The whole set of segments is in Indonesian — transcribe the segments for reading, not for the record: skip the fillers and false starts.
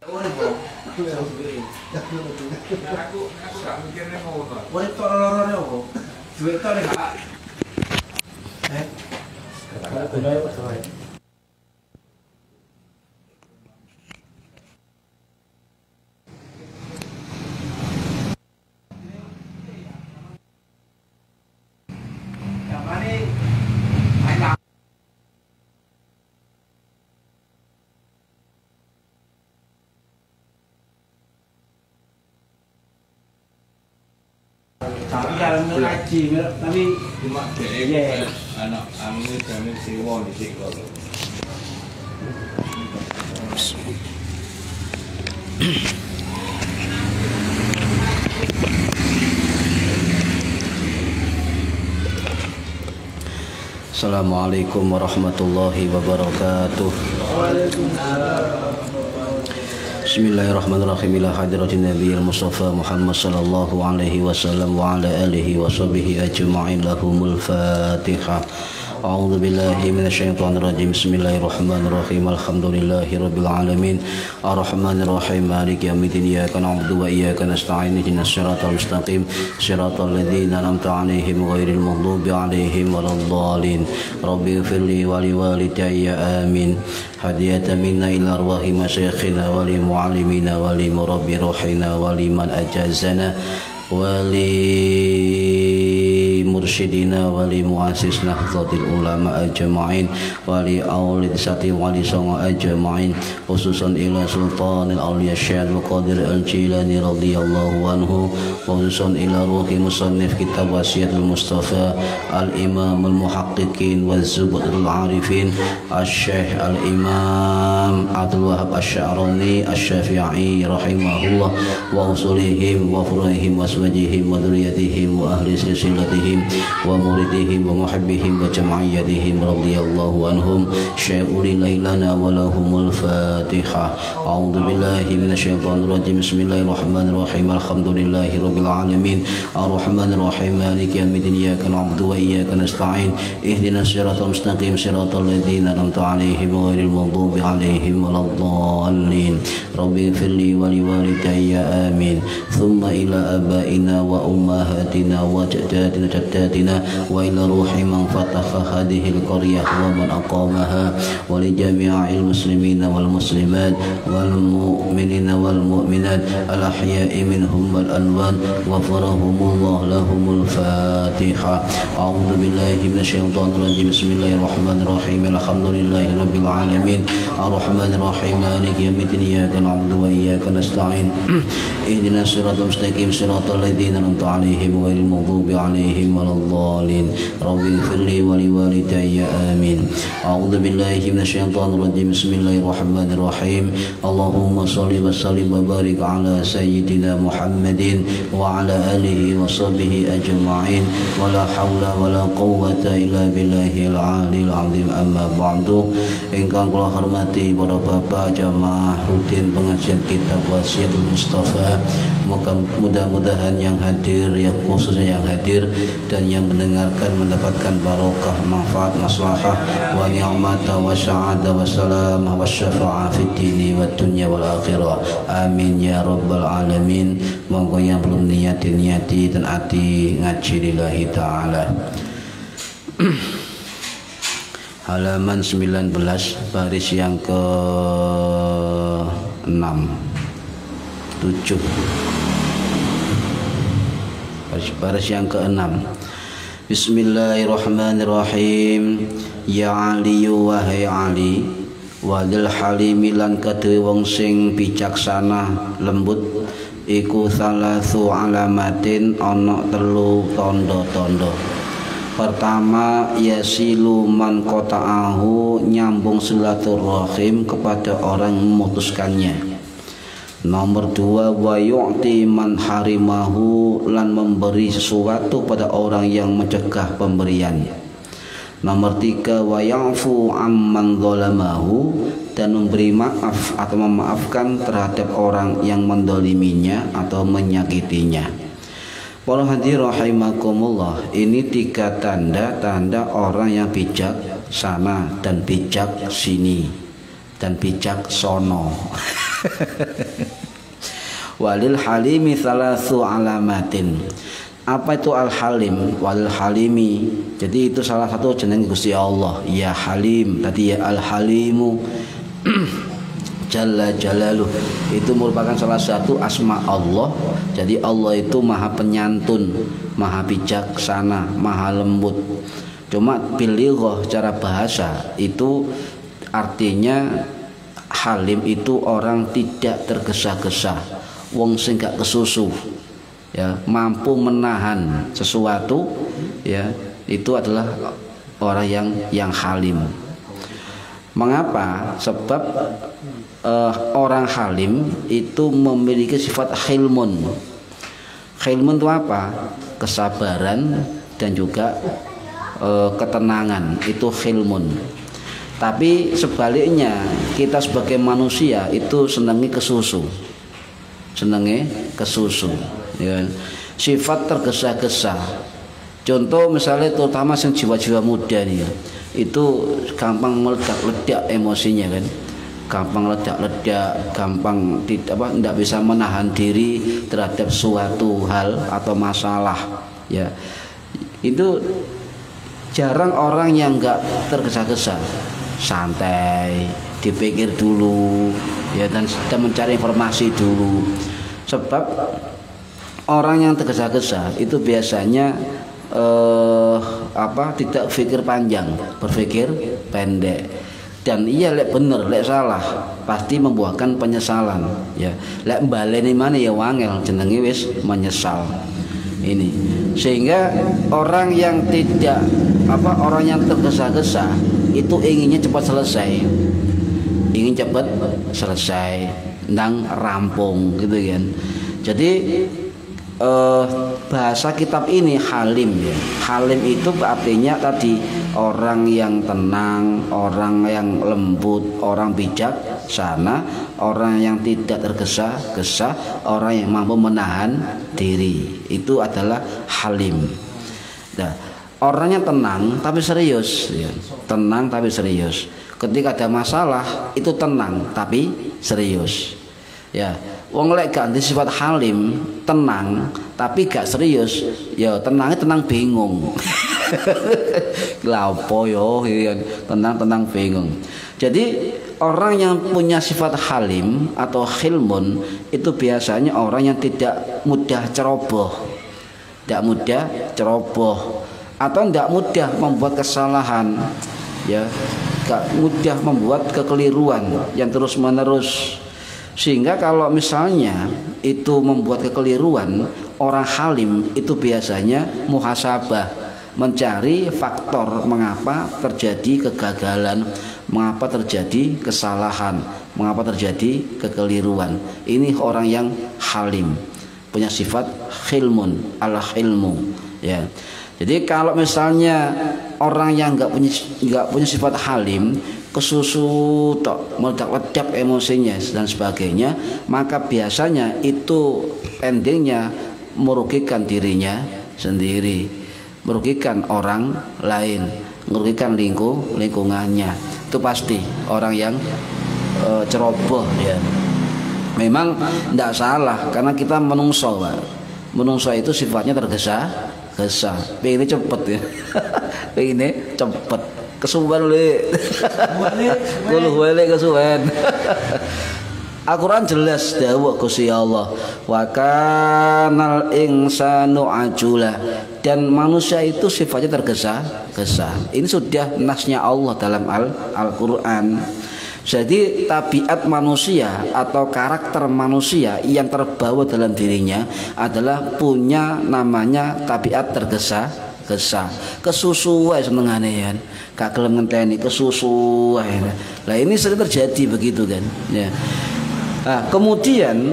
gak mikirnya ngono. Urip tok loro-lorone opo? Duit tok nek gak. Kalau gunane padha wae. Tapi kalau ngaji, tapi Cuma dhek anak anu jane sewa dhisik kok. Assalamualaikum warahmatullahi wabarakatuh. Bismillahirrahmanirrahim. Ila hadratin nabiyil mustafa Muhammad sallallahu alaihi wasallam wa ala alihi wa sahbihi ajma'in. Lahumul Fatihah. A'udzu billahi minasyaitonir rajim. Bismillahirrahmanirrahim. Alhamdulillahi rabbil alamin. Arrahmanir rahim. Maliki yaumiddin. Iyyaka na'budu wa iyyaka nasta'in. Ihdinas siratal mustaqim. Siratal ladzina an'amta 'alaihim ghairil maghdubi 'alaihim waladdallin. Rabbi ighfirli wa liwalidayya amin. Hadiyatan minna ila arwahi masyayikhina wa li mu'allimina wa li murabbi ruhina wa liman ajazana wa li mursyidina wa li muassis nahdlatul ulama ajma'in wa li aulid sati wa li songo ajma'in, khususan ila sultanil awliya syekh Qadir al-Jilani radhiyallahu anhu, khususan ila ruhi musannif kitab wasiatul mustafa al-imam al-muhaqqiqin wa zubatul arifin al-syekh al-imam Abdul Wahab Asy-Sya'rani Asy-Syafi'i rahimahullah wa usulihim wa furu'ihim wa aswajihim wa dzurriyyatihim wa ahli silsilatihim wa muridihim wa muhibbihim wa jam'iyyatihim radhiyallahu anhum. Syai'ulillahi lana wa lahumul Fatihah. A'udzu billahi minasyaitonir rajim. Bismillahirrahmanirrahim. Alhamdulillahi rabbil alamin. Arrahmanir rahim. Maliki yaumiddin. Iyyaka na'budu wa iyyaka nasta'in. Ihdinas siratal mustaqim. Siratal ladzina an'amta 'alaihim ghairil maghdubi 'alaihim waladdallin. Rabbi ighfirli wa liwalidayya amin. Thumma ila abaina wa ummahatina wa jaddatina wa ila ruhi man fataha hadhihi al-qaryah wa man aqamaha wa li jami'il muslimina wal muslimat wal mu'minina wal mu'minat al ahya'i minhum wal anwan wa farahumullah lahumul Fatihah. A'udzu billahi minasyaitonir rajim. Bismillahirrahmanirrahim. Alhamdulillahi rabbil alamin. Arrahmanir rahim. Maliki yaumiddin. Iyyaka na'budu wa iyyaka nasta'in. Ihdinas siratal mustaqim. Siratal ladzina an'amta 'alaihim ghairil maghdubi 'alaihim waladdallin. Rabbi ighfirli wa liwalidayya amin. A'udzu billahi minasyaitonir rajim. Bismillahirrahmanirrahim. Allahumma shalli wa sallim wa barik ala sayyidina Muhammadin wa ala alihi wa sahbihi ajma'in. Wa la haula wa la quwwata illa billahil 'aliyil 'azim. Amma ba'du. Ingkang kula hormati para bapak jamaah rutin pengajian kitab wasiatul mustafa, mudah-mudahan yang hadir, yang khususnya yang hadir dan yang mendengarkan mendapatkan barokah, manfaat, maslahah wa ni'mata wa sa'adah wa salamah wa syafa'ah fid dini wa dunya wal akhirah. Amin ya rabbal alamin. Monggo yang belum niati dan ati ngaji lillahi ta'ala. Halaman 19 baris yang ke 6 7 baris yang ke-6. Bismillahirrahmanirrahim. Ya Ali wahai Ali, wadil halimi lan kedue wong sing bijaksana lembut, iku salasu alamatin ana telu tondo-tondo. Pertama, yasilu man qata'ahu, nyambung silaturahim kepada orang memutuskannya. Nomor 2, wa yu'ti man harimahu, lan memberi sesuatu pada orang yang mencegah pemberiannya. Nomor 3, wa ya'fu amman zalamahu, dan memberi maaf atau memaafkan terhadap orang yang mendoliminya atau menyakitinya. Para hadirin rahimakumullah, ini 3 tanda-tanda orang yang bijak sana dan bijak sini dan bijak sono. Walil halimi salasu alamatin. Apa itu al halim? Walil halimi. Jadi itu salah satu jeneng Gusti Allah. Ya Halim. Tadi ya al halimu. Jalla Jalaluh, itu merupakan salah satu asma Allah. Jadi Allah itu maha penyantun, maha bijaksana, maha lembut. Cuma bilighah cara bahasa itu artinya halim itu orang tidak tergesa-gesa, wong sing gak kesusu, ya, mampu menahan sesuatu, ya, itu adalah orang yang halim. Mengapa? Sebab orang halim itu memiliki sifat khilmun. Khilmun itu apa? Kesabaran dan juga ketenangan, itu khilmun. Tapi sebaliknya kita sebagai manusia itu senangi kesusu, ya. Sifat tergesa-gesa. Contoh misalnya terutama yang jiwa-jiwa muda nih, ya, itu gampang meledak-ledak emosinya kan. Gampang ledak-ledak, gampang tidak bisa menahan diri terhadap suatu hal atau masalah, ya. Itu jarang orang yang enggak tergesa-gesa, santai, dipikir dulu, ya, dan mencari informasi dulu. Sebab orang yang tergesa-gesa itu biasanya tidak pikir panjang, berpikir pendek. Dan iya lek bener, lek salah pasti membuahkan penyesalan, ya. Lek baleni mana ya wangel, jenenge wis menyesal. Ini sehingga orang yang orang yang tergesa-gesa itu inginnya cepat selesai, nang rampung gitu kan. Jadi bahasa kitab ini halim, ya. Halim itu artinya tadi orang yang tenang, orang yang lembut, orang bijaksana, orang yang tidak tergesa-gesa, orang yang mampu menahan diri. Itu adalah halim. Nah, orangnya tenang tapi serius, ya. Tenang tapi serius. Ketika ada masalah itu tenang tapi serius, ya. Wong lek gak sifat halim, tenang tapi gak serius, ya tenangnya tenang bingung. Lapo yo, tenang bingung. Jadi orang yang punya sifat halim atau khilmun itu biasanya orang yang tidak mudah ceroboh, atau tidak mudah membuat kesalahan, ya, gak mudah membuat kekeliruan yang terus menerus. Sehingga kalau misalnya itu membuat kekeliruan, orang halim itu biasanya muhasabah, mencari faktor mengapa terjadi kegagalan, mengapa terjadi kesalahan, mengapa terjadi kekeliruan. Ini orang yang halim, punya sifat khilmun, al-hilmu, ya. Jadi kalau misalnya orang yang nggak punya sifat halim, kesusu tok, meledak-ledak emosinya dan sebagainya, maka biasanya itu endingnya merugikan dirinya sendiri, merugikan orang lain, merugikan lingkungannya. Itu pasti orang yang ceroboh, ya. Memang tidak salah karena kita menungso, Pak. Menungso itu sifatnya tergesa-gesa, pengen cepet, ya. Pengen cepet. Kesuwen le. Wale kesuwen. Al-Quran jelas dawuh Gusti Allah, wa kanal insanu ajula, dan manusia itu sifatnya tergesa-gesa. Ini sudah nasnya Allah dalam Al-Quran. Jadi tabiat manusia atau karakter manusia yang terbawa dalam dirinya adalah punya namanya tabiat tergesa-gesa. Kesusu wae senengane kan, gak gelem ngenteni kesusu wae. Lah ini sering terjadi begitu kan, ya. Nah, kemudian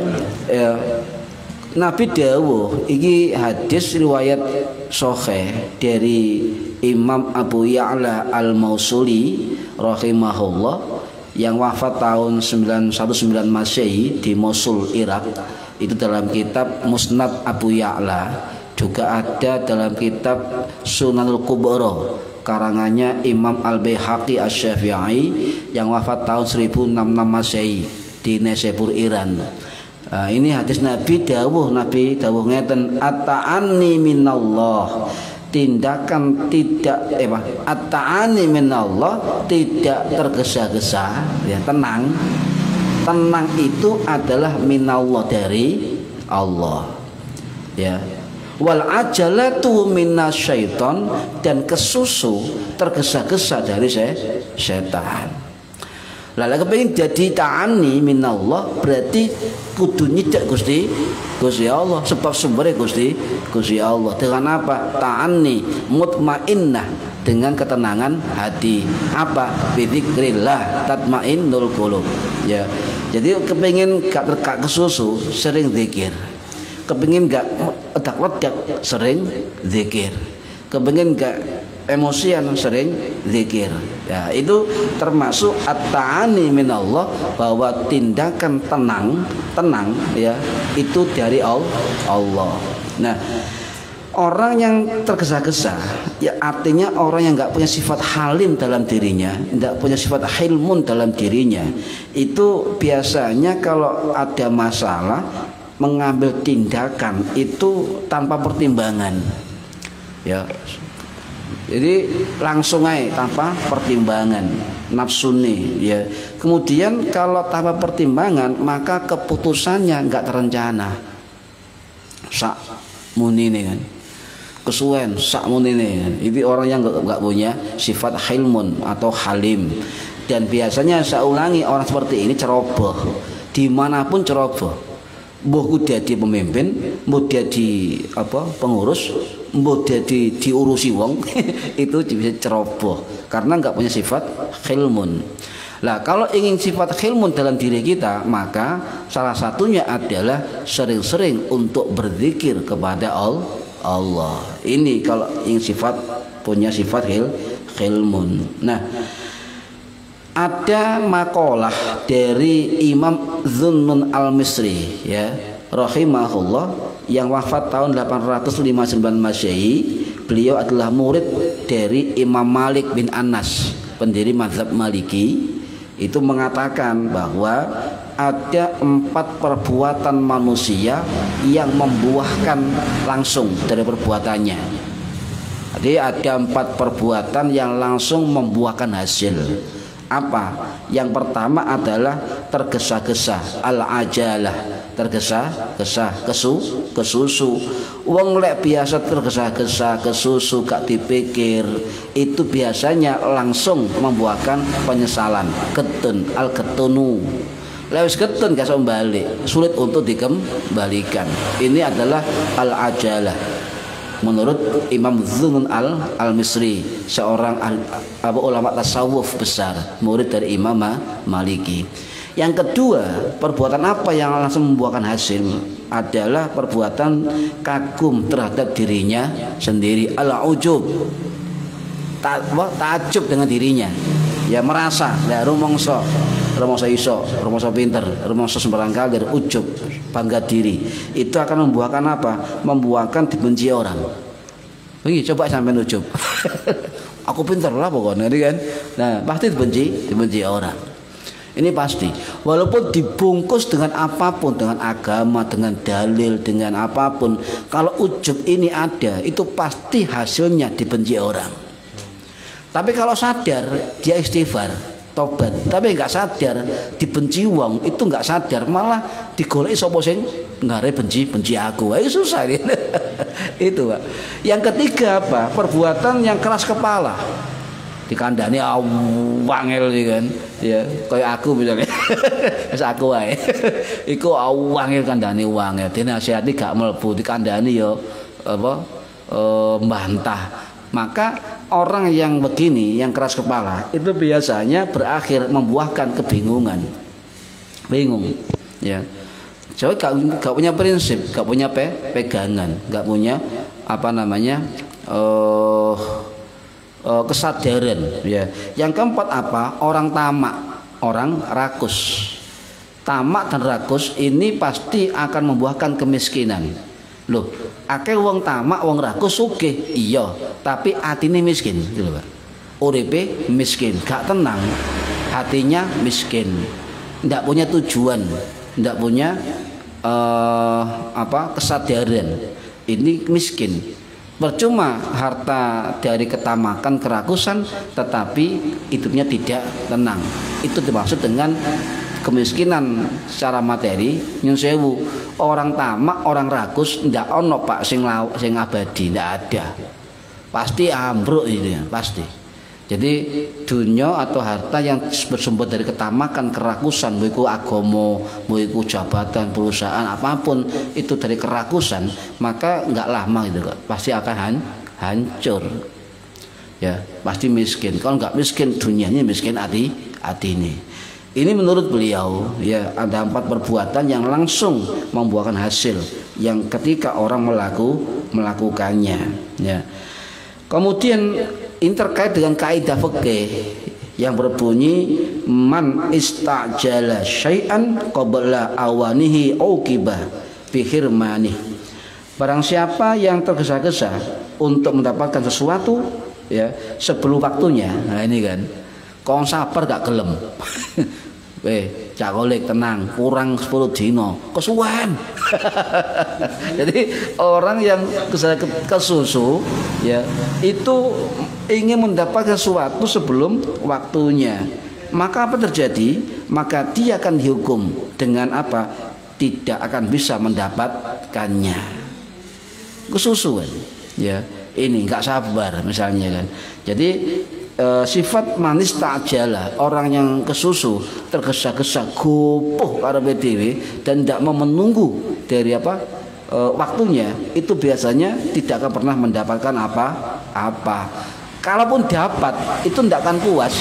ya, Nabi dawuh iki hadis riwayat sahih dari Imam Abu Ya'la Al-Mausuli rahimahullah yang wafat tahun 919 Masehi di Mosul, Irak. Itu dalam kitab Musnad Abu Ya'la. Juga ada dalam kitab Sunanul Kubra karangannya Imam Al-Baihaqi Asy-Syafi'i yang wafat tahun 1066 Masehi. di Nesepur Iran. Ini hadis Nabi dawuh ngeten, at-ta'anni minallah, tindakan tidak at-ta'anni minallah, tidak tergesa-gesa, ya, tenang itu adalah minallah, dari Allah, ya. Wal ajalatu minasyaiton, dan kesusu tergesa-gesa dari setan. Lalu kepengin jadi ta'ani minallah, berarti kudu nyidak Gusti Allah, sebab sumbernya Gusti Allah. Dengan apa? Ta'ani mutmainnah, dengan ketenangan hati. Apa? Bidzikrillah tatmainnul qulub, ya. Jadi kepengin gak terkak kesusu, sering zikir. Kepengin gak ledak-ledak, sering zikir. Kepengin gak emosian, sering zikir. Ya, itu termasuk at-ta'ani minallah, bahwa tindakan tenang ya, itu dari Allah. Nah, orang yang tergesa-gesa, ya artinya orang yang nggak punya sifat halim dalam dirinya, nggak punya sifat hilmun dalam dirinya, itu biasanya kalau ada masalah mengambil tindakan itu tanpa pertimbangan, ya. Jadi langsung aja tanpa pertimbangan, nafsu nih, ya. Kemudian kalau tanpa pertimbangan, maka keputusannya nggak terencana, sak munine kan, kesuwen sak munine kan. Itu orang yang nggak punya sifat hilmun atau halim. Dan biasanya saya ulangi, orang seperti ini ceroboh, dimanapun ceroboh. Mbah dadi pemimpin, mbah dadi pengurus, mbah dadi diurusi wong, itu bisa ceroboh karena nggak punya sifat khilmun. Lah kalau ingin sifat khilmun dalam diri kita, maka salah satunya adalah sering-sering untuk berzikir kepada Allah. Ini kalau ingin punya sifat khilmun. Nah, ada makalah dari Imam Zunnun al-Misri, ya, rahimahullah, yang wafat tahun 859 Masehi. Beliau adalah murid dari Imam Malik bin Anas, pendiri mazhab Maliki. Itu mengatakan bahwa ada 4 perbuatan manusia yang membuahkan langsung dari perbuatannya. Jadi ada 4 perbuatan yang langsung membuahkan hasil. Apa? Yang pertama adalah tergesa-gesa, al-ajalah, tergesa-gesa, kesusu. Wong lek biasa tergesa-gesa, kesusu, gak dipikir, itu biasanya langsung membuahkan penyesalan. Ketun, al-ketunu. Lewis ketun gak bisa balik, sulit untuk dikembalikan. Ini adalah al-ajalah. Menurut Imam Zunnun al-Misri, seorang ulama tasawuf besar, murid dari Imam Maliki. Yang kedua, perbuatan apa yang langsung membuahkan hasil adalah perbuatan kagum terhadap dirinya sendiri, al-ujub, takjub dengan dirinya, ya, merasa ya rumangsa iso, rumangsa pinter, rumangsa sembarang kali, ujub, bangga diri. Itu akan membuahkan apa? Membuahkan dibenci orang. Begini, coba sampai ujub. Aku pinter lah pokoknya, kan? Nah, pasti dibenci orang. Ini pasti. Walaupun dibungkus dengan apapun, dengan agama, dengan dalil, dengan apapun, kalau ujub ini ada, itu pasti hasilnya dibenci orang. Tapi kalau sadar, dia istighfar, tobat, tapi nggak sadar dibenci wong, itu nggak sadar, malah digoleki sapa sing ngare benci aku. Itu susah ini. Itu, Pak. Yang ketiga apa? Perbuatan yang keras kepala. Dikandani wangel kan. Ya, kayak aku misalnya. Wis aku wae. Iku wangel kandani wangel. Dinasihati gak mlebu, dikandani ya mbantah. Maka orang yang begini, yang keras kepala, itu biasanya berakhir membuahkan kebingungan. Bingung, ya. Jadi gak punya prinsip, gak punya pegangan, gak punya kesadaran, ya. Yang keempat apa? Orang tamak, orang rakus. Tamak dan rakus ini pasti akan membuahkan kemiskinan. Loh, akeh wong tamak, wong rakus sugih, iya, tapi atine miskin, gitu, Pak. Uripe miskin, gak tenang, hatinya miskin. tidak punya tujuan, tidak punya kesadaran, ini miskin. Percuma harta dari ketamakan, kerakusan, tetapi hidupnya tidak tenang. Itu dimaksud dengan kemiskinan secara materi. Nyun sewu, orang tamak, orang rakus ndak ono Pak sing abadi, ndak ada. Pasti ambruk itu ya, pasti. Jadi dunia atau harta yang bersumber dari ketamakan, kerakusan, mau iku agama, mau iku jabatan, perusahaan, apapun itu dari kerakusan, maka nggak lama gitu kok, pasti akan hancur. Ya, pasti miskin. Kalau nggak miskin, dunianya miskin hati ini. Ini menurut beliau, ya ada 4 perbuatan yang langsung membuahkan hasil, yang ketika orang melakukannya. Ya. Kemudian ini terkait dengan kaidah fikih yang berbunyi man istajala syai'an qabla awanihi uqiba bi hirmani. Barang siapa yang tergesa-gesa untuk mendapatkan sesuatu ya sebelum waktunya. Nah ini kan. Kon sabar gak gelem. Cak Kolik tenang, kurang 10 dino kesuwen. Jadi orang yang kesusu ya itu ingin mendapatkan sesuatu sebelum waktunya. Maka apa terjadi? Maka dia akan dihukum dengan apa? Tidak akan bisa mendapatkannya. Kesusuan ya. Ini enggak sabar misalnya kan. Jadi sifat manis ta'jala, orang yang kesusu, tergesa-gesa, gopoh karepe dhewe dan tidak mau menunggu dari waktunya, itu biasanya tidak akan pernah mendapatkan apa-apa. Kalaupun dapat, itu tidak akan puas,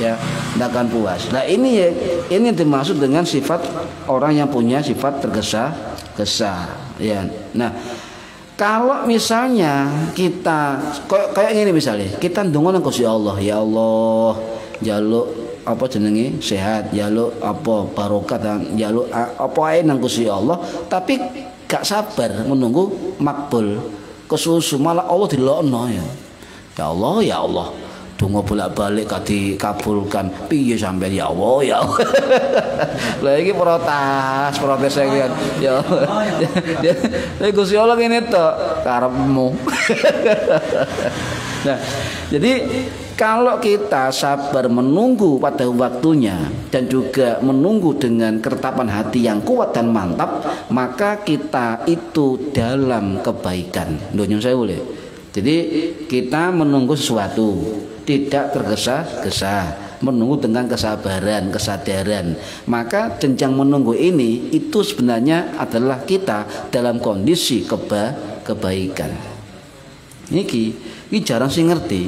ya, tidak akan puas. Nah ini dimaksud dengan sifat orang yang punya sifat tergesa-gesa, ya. Nah, kalau misalnya kita kayak gini misalnya, kita ndonga nang Gusti Allah, ya Allah, njaluk apa jenenge sehat, njaluk apa barokah dan njaluk apa ae nang Gusti Allah, tapi gak sabar menunggu makbul, kesusu malah Allah dilokno ya. Ya Allah, ya Allah. Donga bolak-balik kadi kabulkan. Piye sampean ya Allah, ya Allah. Lah iki protes kan. Ya. Ya Gusti Allah ngene tok karepmu. Nah, jadi kalau kita sabar menunggu pada waktunya dan juga menunggu dengan ketetapan hati yang kuat dan mantap, maka kita itu dalam kebaikan. Ndonyo sewu le. Jadi kita menunggu sesuatu tidak tergesa-gesa, menunggu dengan kesabaran, kesadaran. Maka jenjang menunggu ini itu sebenarnya adalah kita dalam kondisi kebaikan. Ini jarang sih ngerti.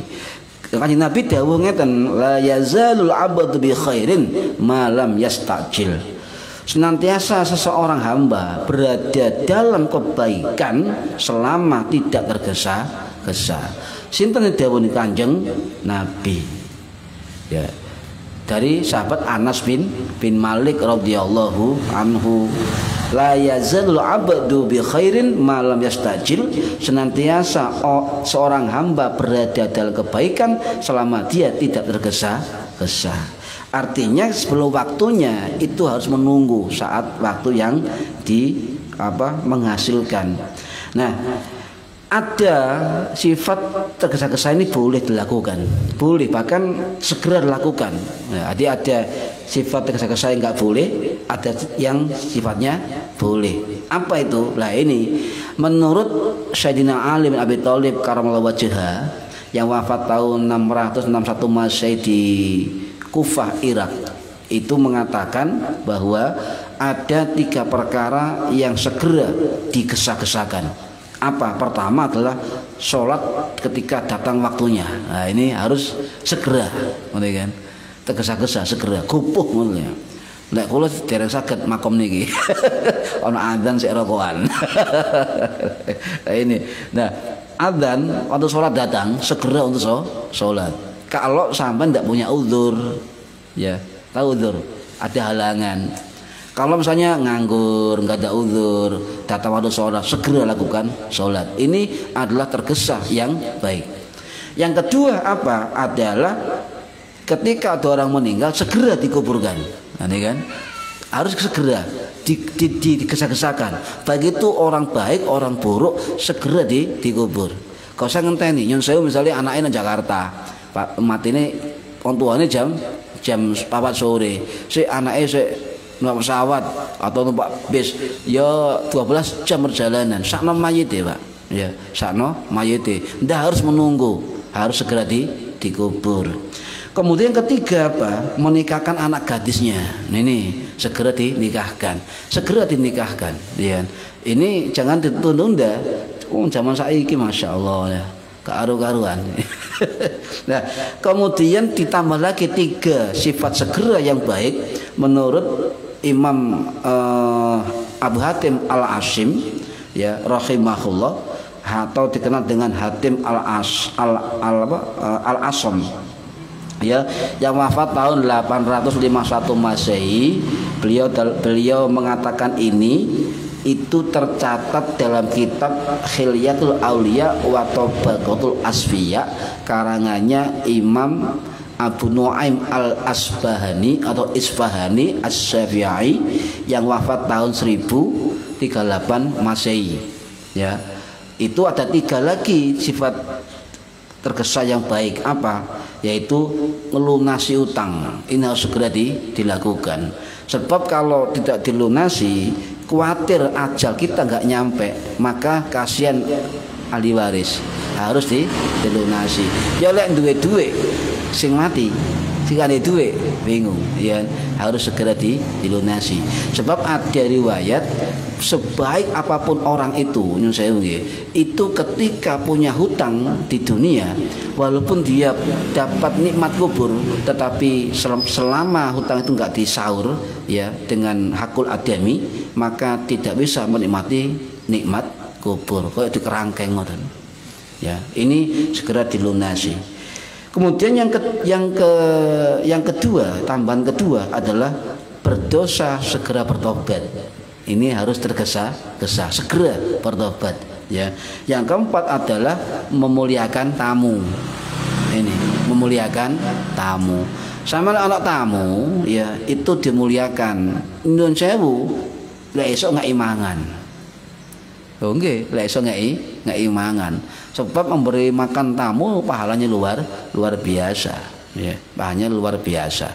Kanjeng Nabi dawuh ngeten, la yazalul abdu bi khairin ma lam yastajil. Senantiasa seseorang hamba berada dalam kebaikan selama tidak tergesa-gesa. Sinten dawuh Kanjeng Nabi. Ya. Dari sahabat Anas bin Malik radhiyallahu anhu, la yazalul abdu bi khairin ma lam yastajil. Senantiasa seorang hamba berada dalam kebaikan selama dia tidak tergesa-gesa. Artinya sebelum waktunya itu harus menunggu saat waktu yang menghasilkan. Nah, ada sifat tergesa-gesa ini boleh dilakukan, boleh bahkan segera dilakukan. Nah, jadi ada sifat tergesa-gesa yang nggak boleh, ada yang sifatnya boleh. Apa itu? Lah ini menurut Sayyidina Ali bin Abi Thalib karamallahu wajhah yang wafat tahun 661 Masehi di Kufah, Irak, itu mengatakan bahwa ada 3 perkara yang segera digesa-gesakan. Apa? Pertama adalah sholat ketika datang waktunya. Nah ini harus segera, kan? Tergesa-gesa, segera, kupuh mulnya. Nek kula dereng saged makom niki. Ana adzan sik rokokan. Nah ini. Nah, adzan waktu sholat datang, segera untuk sholat. Kalau sampai tidak punya uzur, ya, tahu uzur, ada halangan. Kalau misalnya nganggur, nggak ada uzur, datang waktu sholat, segera lakukan sholat. Ini adalah tergesa yang baik. Yang kedua apa? Adalah ketika ada orang meninggal, segera dikuburkan. Nah, ini kan, harus segera digesa-gesakan. Baik itu orang baik, orang buruk segera dikubur. Kau usah ngenteni. Nyun sewu misalnya anaknya di Jakarta, Pak matine orang tuanya jam 4 sore. Si anaknya si numpak pesawat atau numpak bis ya 12 jam perjalanan. Sakno mayite, Pak. Ya, sakno mayite. Ndak harus menunggu, harus segera dikubur. Kemudian ketiga apa? Menikahkan anak gadisnya. Ini segera dinikahkan. Segera dinikahkan. Ya. Ini jangan ditunda-tunda. Zaman saiki Masya Allah ya. Kearu-karuan. Nah, kemudian ditambah lagi 3 sifat segera yang baik menurut Imam Abu Hatim Al-Asim ya rahimahullah, atau dikenal dengan Hatim Al-Asam ya, yang wafat tahun 851 Masehi. Beliau mengatakan ini itu tercatat dalam kitab Khilyatul Auliya wa Tabaqatul Asfiya karangannya Imam Abu Nuaim Al-Asbahani atau Isfahani As-Syafi'i yang wafat tahun 1038 Masehi ya. Itu ada 3 lagi sifat tergesa yang baik, apa? Yaitu melunasi utang. Ini harus segera dilakukan. Sebab kalau tidak dilunasi, khawatir ajal kita nggak nyampe, maka kasihan ahli waris, harus dilunasi. Ya lek duwe sing mati, sing ada duwe bingung, ya harus segera dilunasi. Sebab ada riwayat sebaik apapun orang itu, nyun sewu nggih, itu ketika punya hutang di dunia, walaupun dia dapat nikmat kubur, tetapi selama hutang itu nggak disaur ya dengan hakul adami, maka tidak bisa menikmati nikmat kubur. Kayak dikerangkeng ngoten. Ya, ini segera dilunasi. Kemudian yang kedua, tambahan kedua adalah berdosa segera bertobat. Ini harus tergesa-gesa, segera bertobat ya. Yang keempat adalah memuliakan tamu. Ini memuliakan tamu. Sama anak tamu ya, itu dimuliakan. Nyun sewu lek esuk ngaki mangan. Oh nggih, lek esuk ngaki mangan. Sebab memberi makan tamu pahalanya luar biasa ya. Pahalanya luar biasa.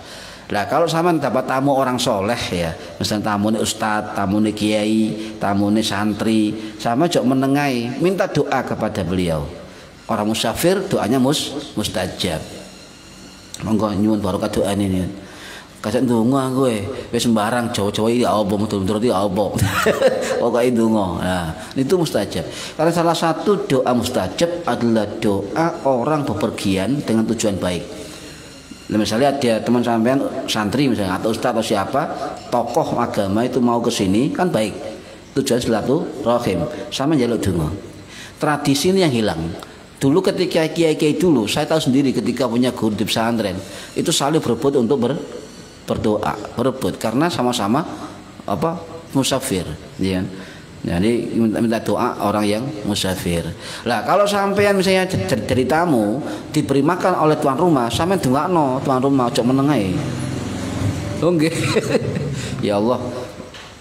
Nah kalau sama dapat tamu orang soleh ya, misalnya tamu ini ustadz, tamu ini kiai, tamu ini santri, sama jok menengai, minta doa kepada beliau. Orang musafir doanya mustajab. Monggo nyuwun barokah doa ini. Kasih ndonga kowe, wis sembarang Jawa-Jawa iki apa mutur-mutur iki apa. Pokoke ndonga. Nah, itu mustajab. Karena salah satu doa mustajab adalah doa orang bepergian dengan tujuan baik. Misalnya ada teman sampean santri misalnya atau ustaz atau siapa tokoh agama itu mau ke sini kan baik, tujuan silaturahim sama jaluk donga. Tradisi ini yang hilang. Dulu ketika kiai-kiai dulu saya tahu sendiri ketika punya guru di pesantren itu saling berebut untuk berdoa, berebut karena sama-sama musafir ya. Jadi minta doa orang yang musafir. Lah kalau sampean misalnya jadi tamu diberi makan oleh tuan rumah, sampean dongakno tuan rumah ojo menengai. Oh nggih. Ya Allah,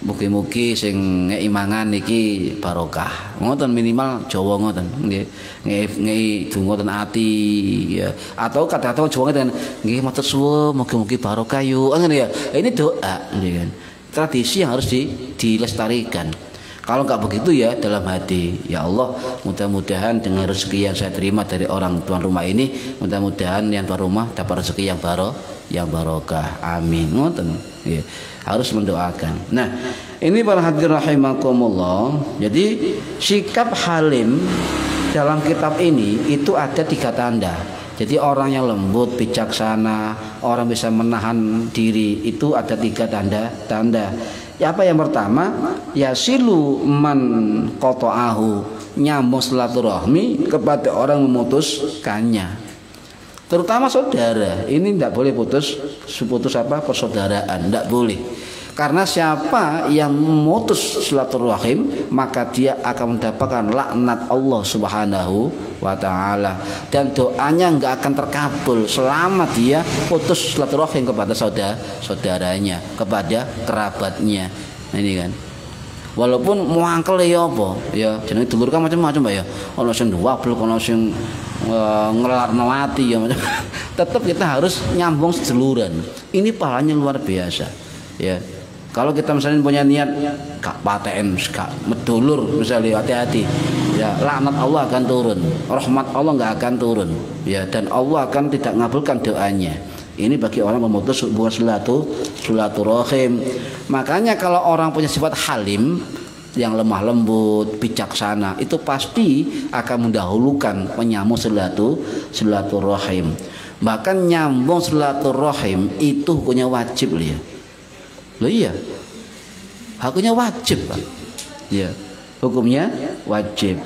mugi-mugi sing ngeki mangan iki barokah. Ngoten minimal Jawa ngoten nggih. Ngeki donga ten ati ya. Atau kata-kata Jawa ngoten nggih matur suwun mugi-mugi barokah yuk. Ngoten ya. Ini doa nggih kan. Tradisi yang harus dilestarikan. Kalau nggak begitu ya dalam hati, ya Allah mudah-mudahan dengan rezeki yang saya terima dari orang tuan rumah ini, mudah-mudahan yang tuan rumah dapat rezeki yang barokah. Amin. Ngoten. Ya, harus mendoakan. Nah, ini para hadirin rahimakumullah. Jadi sikap halim dalam kitab ini itu ada 3 tanda. Jadi orang yang lembut, bijaksana, orang bisa menahan diri itu ada 3 tanda. Apa yang pertama? Yasilu man qata'ahu, nyambung silaturahmi kepada orang memutuskannya. Terutama saudara, ini tidak boleh putus persaudaraan, tidak boleh. Karena siapa yang memutus silaturahim maka dia akan mendapatkan laknat Allah Subhanahu wa taala, dan doanya nggak akan terkabul selama dia putus silaturahim kepada saudaranya, kepada kerabatnya. Nah, ini kan. Walaupun muangkel ya apa ya jenenge dulur kan macam-macam Pak ya. Ono sing duwabel, ono sing ngelarno ati ya. Tetap kita harus nyambung seduluran. Ini pahalanya luar biasa. Ya. Kalau kita misalnya punya niat gak paten, gak medulur misalnya, hati-hati. Ya, laknat Allah akan turun. Rahmat Allah enggak akan turun. Ya, dan Allah akan tidak ngabulkan doanya. Ini bagi orang memutus hubungan silaturahim. Makanya kalau orang punya sifat halim, yang lemah lembut, bijaksana, itu pasti akan mendahulukan menyambung silaturahim. Bahkan nyambung silaturahim itu hukumnya wajib ya. Loh iya. Hukumnya wajib, Pak. Ya. Hukumnya wajib.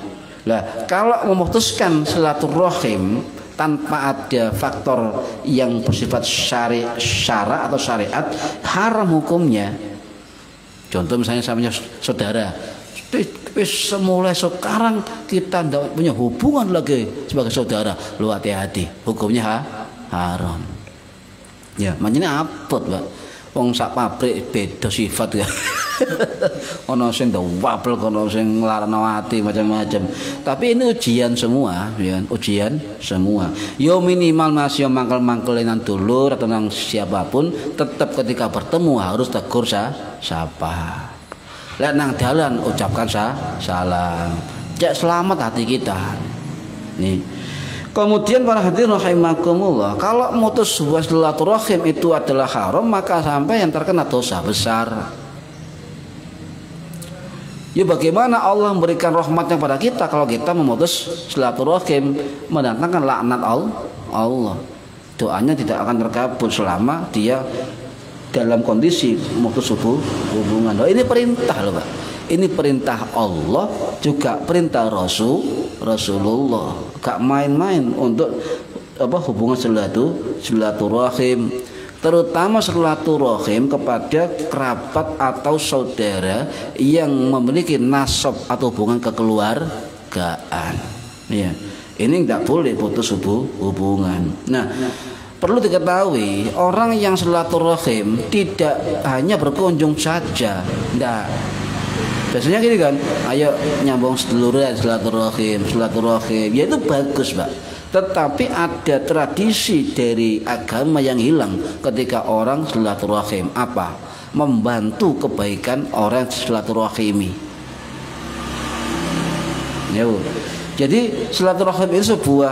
Lah, kalau memutuskan silaturahim tanpa ada faktor yang bersifat syara atau syariat, haram hukumnya. Contoh misalnya saya punya saudara, semulai sekarang kita tidak punya hubungan lagi sebagai saudara, lu hati-hati, hukumnya haram. Ya, makanya apa, Pak? Wong sak pabrik beda sifat ya. Ono sing ndawabel, ono sing nglarno ati macam-macam. Tapi ini ujian semua, ya, ujian semua. Yo minimal Mas yo mangkel-mangkel nang dulur atau nang siapapun, tetap ketika bertemu harus tegur sapa. Lek nang dalan ucapkan salam. Cek selamat hati kita. Nih. Kemudian para hadirin rahimakumullah, kalau mutus sebuah silaturahim itu adalah haram, maka sampai yang terkena dosa besar. Ya bagaimana Allah memberikan rahmatnya pada kita kalau kita memutus silaturahim, mendatangkan laknat Allah. Doanya tidak akan terkabul selama dia dalam kondisi memutus hubungan. Ini perintah loh, Pak. Ini perintah Allah, juga perintah Rasulullah. Gak main-main untuk hubungan silaturahim, terutama silaturahim kepada kerabat atau saudara yang memiliki nasab atau hubungan kekeluargaan. Ya, ini tidak boleh putus hubungan. Nah, perlu diketahui orang yang silaturahim tidak hanya berkunjung saja, tidak. Biasanya gini kan, ayo nyambung seduluran silaturahim, ya itu bagus, Pak. Tetapi ada tradisi dari agama yang hilang ketika orang silaturahim. Apa? Membantu kebaikan orang silaturahimi. Ya, jadi silaturahim itu sebuah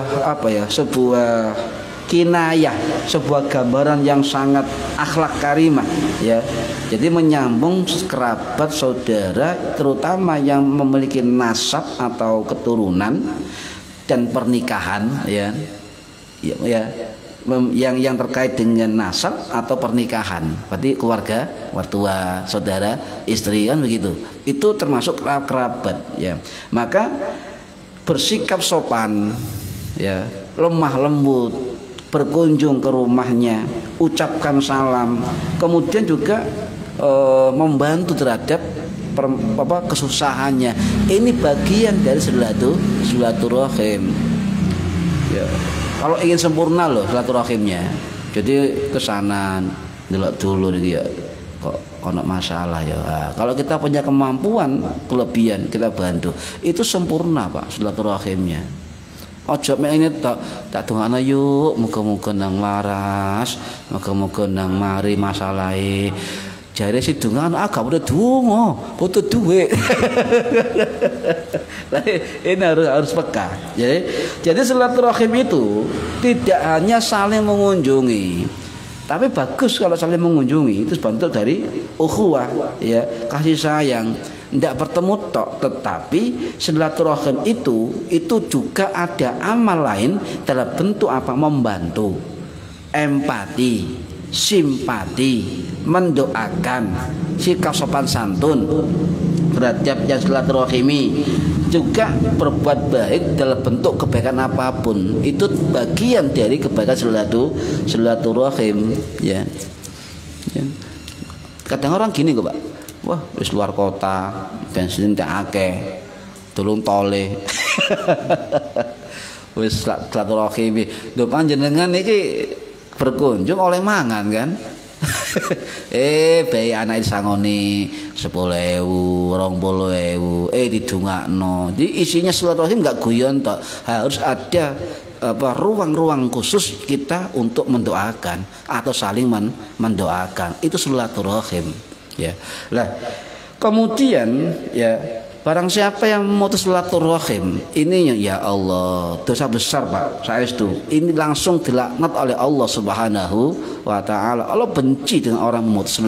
sebuah kinayah, sebuah gambaran yang sangat akhlak karimah, ya. Jadi menyambung kerabat saudara, terutama yang memiliki nasab atau keturunan dan pernikahan, ya, yang terkait dengan nasab atau pernikahan, berarti keluarga, mertua, saudara, istri kan begitu. Itu termasuk kerabat, ya. Maka bersikap sopan, ya, lemah lembut, berkunjung ke rumahnya, ucapkan salam, kemudian juga membantu terhadap kesusahannya. Ini bagian dari silaturahim. Ya. Kalau ingin sempurna loh silaturahimnya, jadi kesanan delok dulu dia kok ono masalah ya. Nah, kalau kita punya kemampuan, kelebihan, kita bantu. Itu sempurna, Pak, silaturahimnya. Ojo mek ini tak dongakno yuk, muga-muga nang laras, muga-muga nang mari masalahe. Jare si dongakno agak udah donga, butuh duit. Ini harus peka. Jadi silaturahim itu tidak hanya saling mengunjungi, tapi bagus kalau saling mengunjungi. Itu bentuk dari ukhuwah, ya, kasih sayang. Tidak bertemu tok, tetapi silaturahim itu juga ada amal lain dalam bentuk apa? Membantu, empati, simpati, mendoakan, sikap sopan santun terhadap yang silaturahimi, juga berbuat baik dalam bentuk kebaikan apapun. Itu bagian dari kebaikan silaturahim, ya. Kadang orang gini kok, Pak. Wah, wis luar kota, bensin tak akeh. Tulung tole. Wis silaturahim. Lho panjenengan iki berkunjung oleh mangan kan? Bayi anak sangoni 10.000, 20.000, didongakno. Jadi isinya silaturahim enggak guyon tok. Harus ada ruang-ruang khusus kita untuk mendoakan atau saling mendoakan. Itu silaturahim, ya. Lah, kemudian ya barang siapa yang memutus silaturahim, ini ya Allah, dosa besar Pak, saestu. Ini langsung dilaknat oleh Allah Subhanahu wa taala. Allah benci dengan orang memutus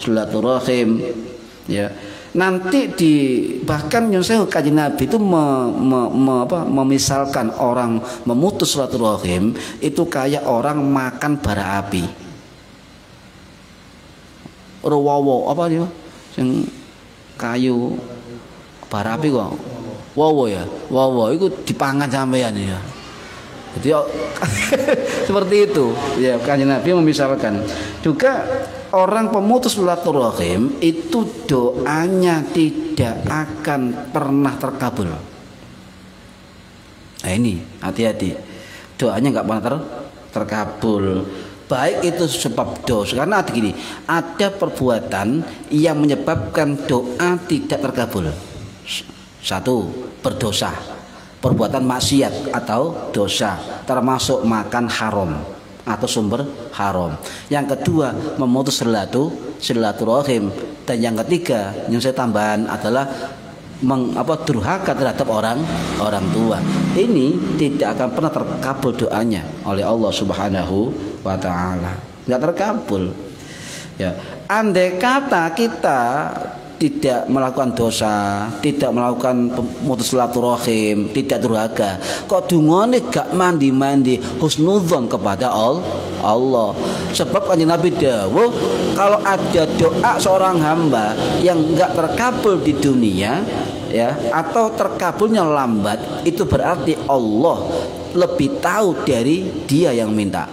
silaturahim. Ya. Nanti bahkan yang saya kaji Nabi itu memisalkan orang memutus silaturahim itu kayak orang makan bara api. Rawawo apa dia? Yang kayu bara api kok. Wawo ya. Wawo itu dipangan sampean ya. Jadi seperti itu. Ya, Kanjeng Nabi memisalkan. Juga orang pemutus silaturahim itu doanya tidak akan pernah terkabul. Nah ini hati-hati. Doanya nggak pernah terkabul. Baik itu sebab dosa, karena gini, ada perbuatan yang menyebabkan doa tidak terkabul. Satu, berdosa, perbuatan maksiat atau dosa, termasuk makan haram atau sumber haram. Yang kedua, memutus silaturahim. Dan yang ketiga, yang saya tambahan adalah durhaka terhadap orang tua. Ini tidak akan pernah terkabul doanya oleh Allah Subhanahu wa taala. Enggak terkabul. Ya, andai kata kita tidak melakukan dosa, tidak melakukan pemutus silaturahim, tidak durhaka, kok dungane gak mandi-mandi husnudzon kepada Allah. Sebab Kanjeng Nabi dawuh, kalau ada doa seorang hamba yang enggak terkabul di dunia, ya, atau terkabulnya lambat, itu berarti Allah lebih tahu dari dia yang minta.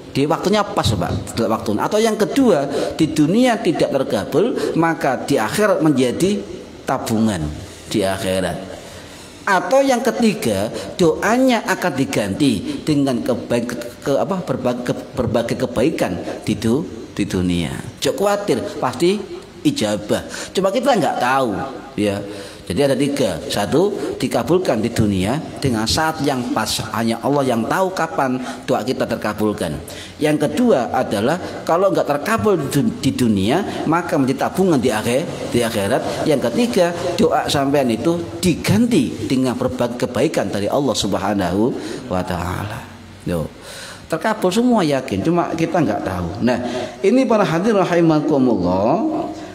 Di waktunya pas Pak, waktu. Atau yang kedua, di dunia tidak terkabul, maka di akhirat menjadi tabungan di akhirat. Atau yang ketiga, doanya akan diganti dengan berbagai kebaikan di dunia. Jangan khawatir, pasti ijabah. Cuma kita nggak tahu, ya. Jadi ada tiga. Satu, dikabulkan di dunia dengan saat yang pas. Hanya Allah yang tahu kapan doa kita terkabulkan. Yang kedua adalah kalau nggak terkabul di dunia, maka menjadi tabungan di akhirat. Yang ketiga, doa sampean itu diganti dengan berbagai kebaikan dari Allah Subhanahu wa taala. Terkabul semua, yakin, cuma kita nggak tahu. Nah, ini para hadirin rahimakumullah.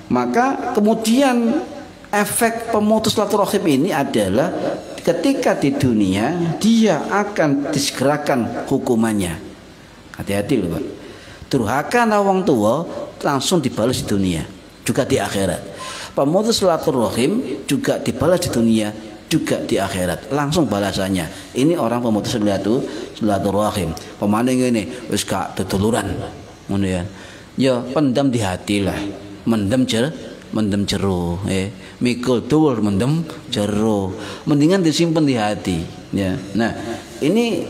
Maka kemudian efek pemutus silaturahim ini adalah ketika di dunia dia akan disegerakan hukumannya. Hati-hati loh Pak. Durhaka wong tua langsung dibalas di dunia, juga di akhirat. Pemutus silaturahim juga dibalas di dunia, juga di akhirat. Langsung balasannya. Ini orang pemutus silaturahim. Pemane ngene, wis gak tetuluran. Ngono ya. Ya pendam di hati lah. Mendem jero, mikul tuwul mendem jero, mendingan disimpan di hati, ya. Nah, ini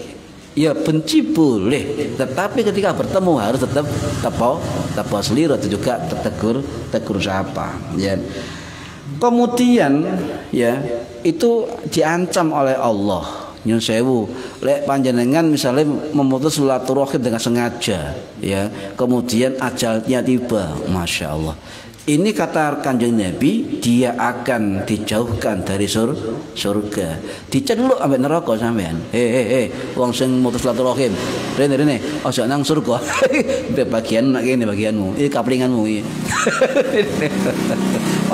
ya benci boleh, tetapi ketika bertemu harus tetap tepo seliro, itu juga tegur sapa, ya. Kemudian ya itu diancam oleh Allah. Nyun sewu, lek panjenengan misalnya memutus silaturahim dengan sengaja, ya, kemudian ajalnya tiba, masya Allah. Ini kata Kanjeng Nabi, dia akan dijauhkan dari surga, diceluk sampai neraka sampean. Wong sing mutus silaturahim, rene ojo nang surga. Bagian nak kene bagianmu, iki kaplinganmu iki.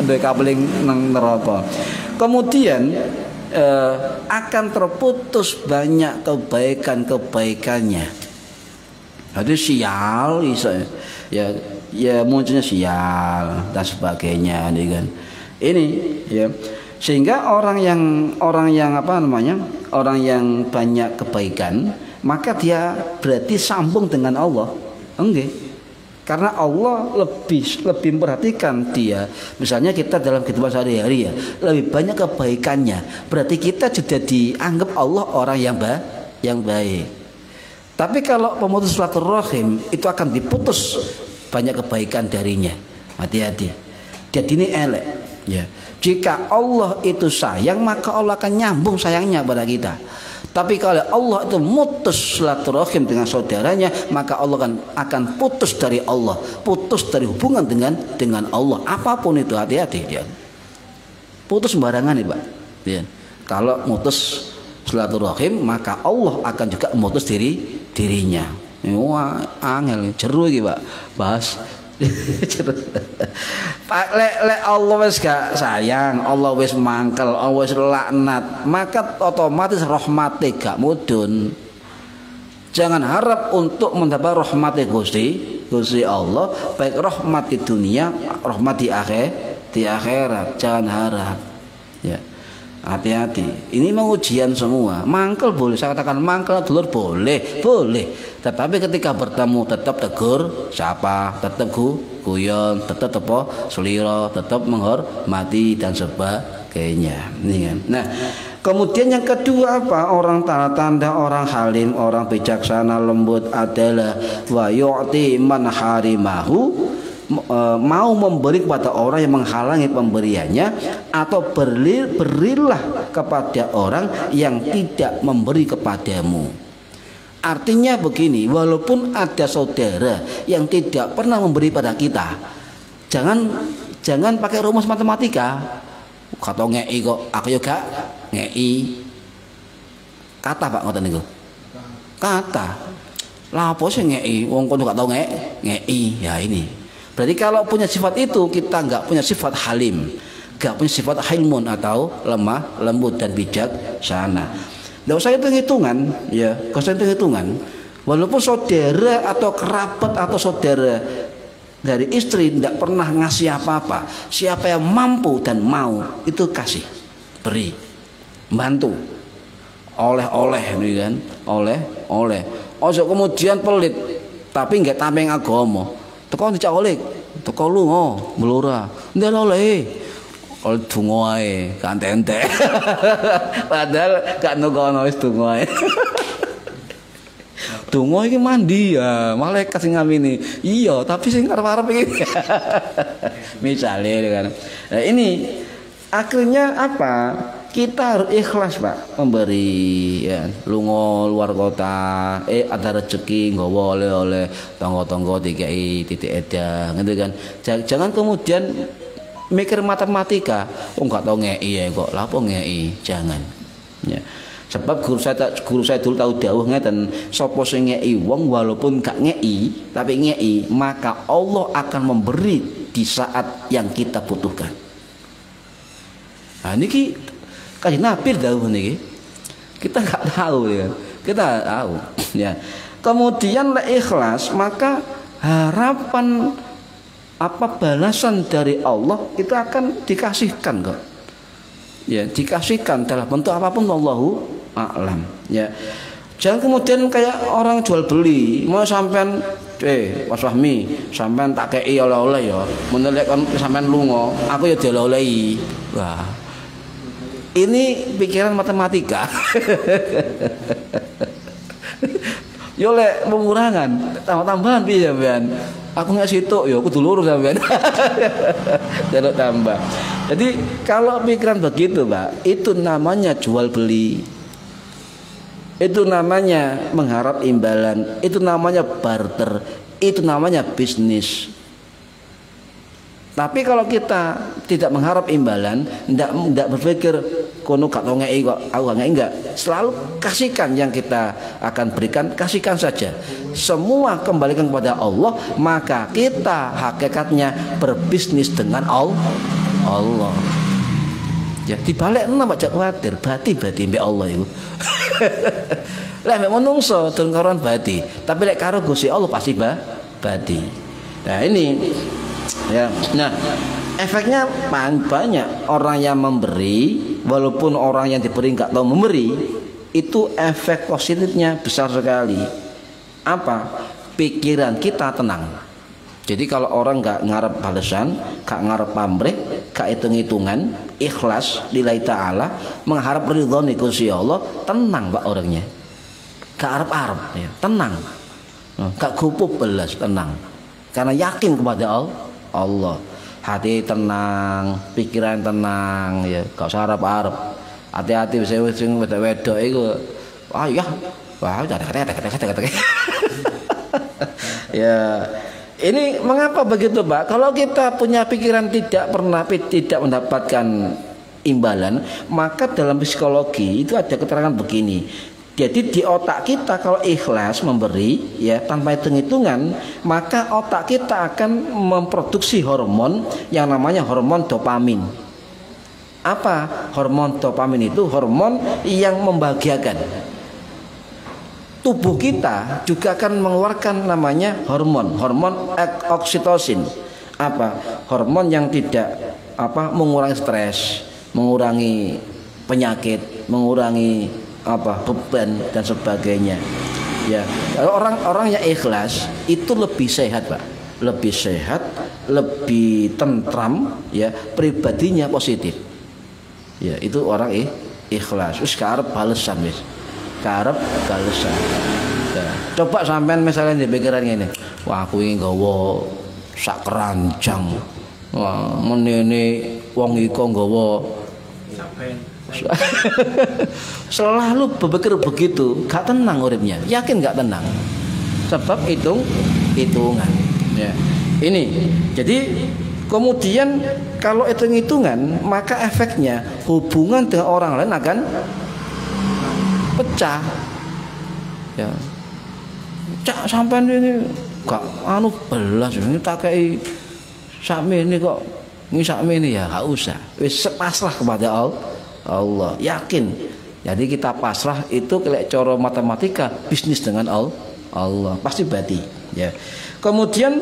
Ondhe kapling nang neraka. Kemudian akan terputus banyak kebaikannya. Jadi sial ya munculnya sial dan sebagainya, kan. Ini ya sehingga orang yang banyak kebaikan, maka dia berarti sambung dengan Allah. Enggak. Karena Allah lebih memperhatikan dia. Misalnya kita dalam kehidupan sehari-hari ya, lebih banyak kebaikannya. Berarti kita sudah dianggap Allah orang yang baik. Tapi kalau pemutus silaturahim itu akan diputus banyak kebaikan darinya. Hati-hati. Jadi ini elek. Ya. Jika Allah itu sayang, maka Allah akan nyambung sayangnya pada kita. Tapi kalau Allah itu mutus silaturahim dengan saudaranya, maka Allah akan putus dari Allah, putus dari hubungan dengan Allah. Apapun itu, hati-hati dia. Putus sembarangan nih Pak. Ya. Kalau mutus silaturahim, maka Allah akan juga memutus dirinya. Wah, angel jeru iki Pak. Bahas lek Allah wis gak sayang, Allah wis mangkel, Allah wis laknat, maka otomatis rahmate gak mudun. Jangan harap untuk mendapat rahmat Gusti Allah, baik rahmat di dunia, rahmat di akhirat. Jangan harap. Ya. Hati-hati. Ini mengujian semua. Mangkel boleh, saya katakan mangkel dulur boleh. Tetapi ketika bertemu tetap tegur, sapa, tetap guyon, tetap apa? Seliro, tetap menghormati dan sebagainya. Ini kan. Nah, kemudian yang kedua apa? Orang tanda orang halim, orang bijaksana, lembut adalah wa yu'ti man harimahu, mau memberi kepada orang yang menghalangi pemberiannya, atau berilah kepada orang yang tidak memberi kepadamu. Artinya begini, walaupun ada saudara yang tidak pernah memberi pada kita, jangan pakai rumus matematika. Kata ngei kok, aku juga ngei. Kata Pak ngoten niku. Kata. Lah apa sih ngei? Wong kono gak tau ngei. Ya ini. Berarti kalau punya sifat itu, kita nggak punya sifat halim, nggak punya sifat hilmun atau lemah, lembut dan bijaksana. Nggak usah hitung-hitungan, ya, nggak usah hitung-hitungan. Walaupun saudara atau kerabat atau saudara dari istri tidak pernah ngasih apa-apa, siapa yang mampu dan mau itu kasih, beri, bantu, oleh-oleh, nih kan, oleh. Ojo kemudian pelit, tapi nggak tameng agama. Teko dicak oleh, teko lunga melora. Ndek oleh. Ol donga ae, kan ente. Padahal gak nukono wis donga ae. Donga iki mandi ya, malaikat sing ngamini. Iya, tapi sing arep-arep iki. Misale kan. Nah, ini akhirnya apa? Kita harus ikhlas Pak memberi ya. Lunga luar kota, ada rezeki nggawa oleh-oleh tangga-tangga dikai titik edang gitu kan. Jangan kemudian mikir matematika, enggak tahu ngei ya kok, lha apa ngei? Jangan. Ya. Sebab guru saya dulu tahu dawuh ngeten, sapa sing ngei wong walaupun gak ngei, tapi ngei, maka Allah akan memberi di saat yang kita butuhkan. Nah niki Kanjeng Nabi dawuh niki. Kita nggak tahu ya. Kita tahu ya. Kemudian ikhlas, maka harapan apa balasan dari Allah itu akan dikasihkan kok. Ya, dikasihkan dalam bentuk apapun, Allahu a'lam ya. Jangan kemudian kayak orang jual beli, mau sampean Mas Fahmi, sampean tak kei oleh-oleh ya. Menelek kon sampean lunga, aku ya dioleh-olehi. Wah. Ini pikiran matematika. Yo lek pengurangan, tambahan piye sampean? Aku nggak situ, yo kudu lurus sampean. Jaluk tambah. Jadi kalau pikiran begitu, Pak, itu namanya jual beli. Itu namanya mengharap imbalan, itu namanya barter, itu namanya bisnis. Tapi kalau kita tidak mengharap imbalan, tidak berpikir kono gak tau ngei kok, aku gak ngei, enggak. Selalu kasihkan yang kita akan berikan, kasihkan saja. Semua kembalikan kepada Allah, maka kita hakikatnya berbisnis dengan Allah. Ya dibalik nama jak khawatir, bati mbek Allah itu. Lek mek menungso don karuan bati, tapi lek karo Gusti Allah pasti bati. Nah ini ya, nah efeknya banyak. Orang yang memberi, walaupun orang yang diberi nggak tahu memberi, itu efek positifnya besar sekali. Apa? Pikiran kita tenang. Jadi kalau orang nggak ngarep balasan, nggak ngarep pamrih, nggak hitung-hitungan, ikhlas lillahi ta'ala, mengharap ridho Gusti Allah, tenang Pak orangnya. Nggak arep-arep, ya, tenang. Nggak gupuk belas, tenang. Karena yakin kepada Allah. Hati tenang, pikiran tenang, ya, nggak usah arep-arep. Hati-hati sing wedok-wedok iku, ya, wah, ya. Ini mengapa begitu Pak? Kalau kita punya pikiran tidak mendapatkan imbalan, maka dalam psikologi itu ada keterangan begini. Jadi di otak kita kalau ikhlas memberi ya tanpa hitung-hitungan, maka otak kita akan memproduksi hormon yang namanya hormon dopamin. Apa hormon dopamin itu? Hormon yang membahagiakan. Tubuh kita juga akan mengeluarkan namanya hormon oksitosin. Apa? Hormon yang tidak mengurangi stres, mengurangi penyakit, mengurangi beban dan sebagainya. Ya, orang yang ikhlas itu lebih sehat, Pak. Lebih sehat, lebih tentram, ya, pribadinya positif. Ya, itu orang ikhlas. Wis karep balesan wis. Karep balesan. Ya. Coba sampean misalnya di pikiran ngene. Wah, aku iki nggawa sak keranjang. Wah, menene wong iku nggawa sampean. Selalu berpikir begitu, gak tenang uripnya. Yakin gak tenang. Sebab hitungan. Ya. Ini. Jadi kemudian kalau hitung-hitungan, maka efeknya hubungan dengan orang lain akan pecah. Ya. Cak sampean ini gak belas ini tak kei sakmene kok ngisakmene ya gak usah. Wis pasrah kepada Allah. Yakin. Jadi kita pasrah itu kayak cara matematika, bisnis dengan Allah. Pasti badi, ya. Kemudian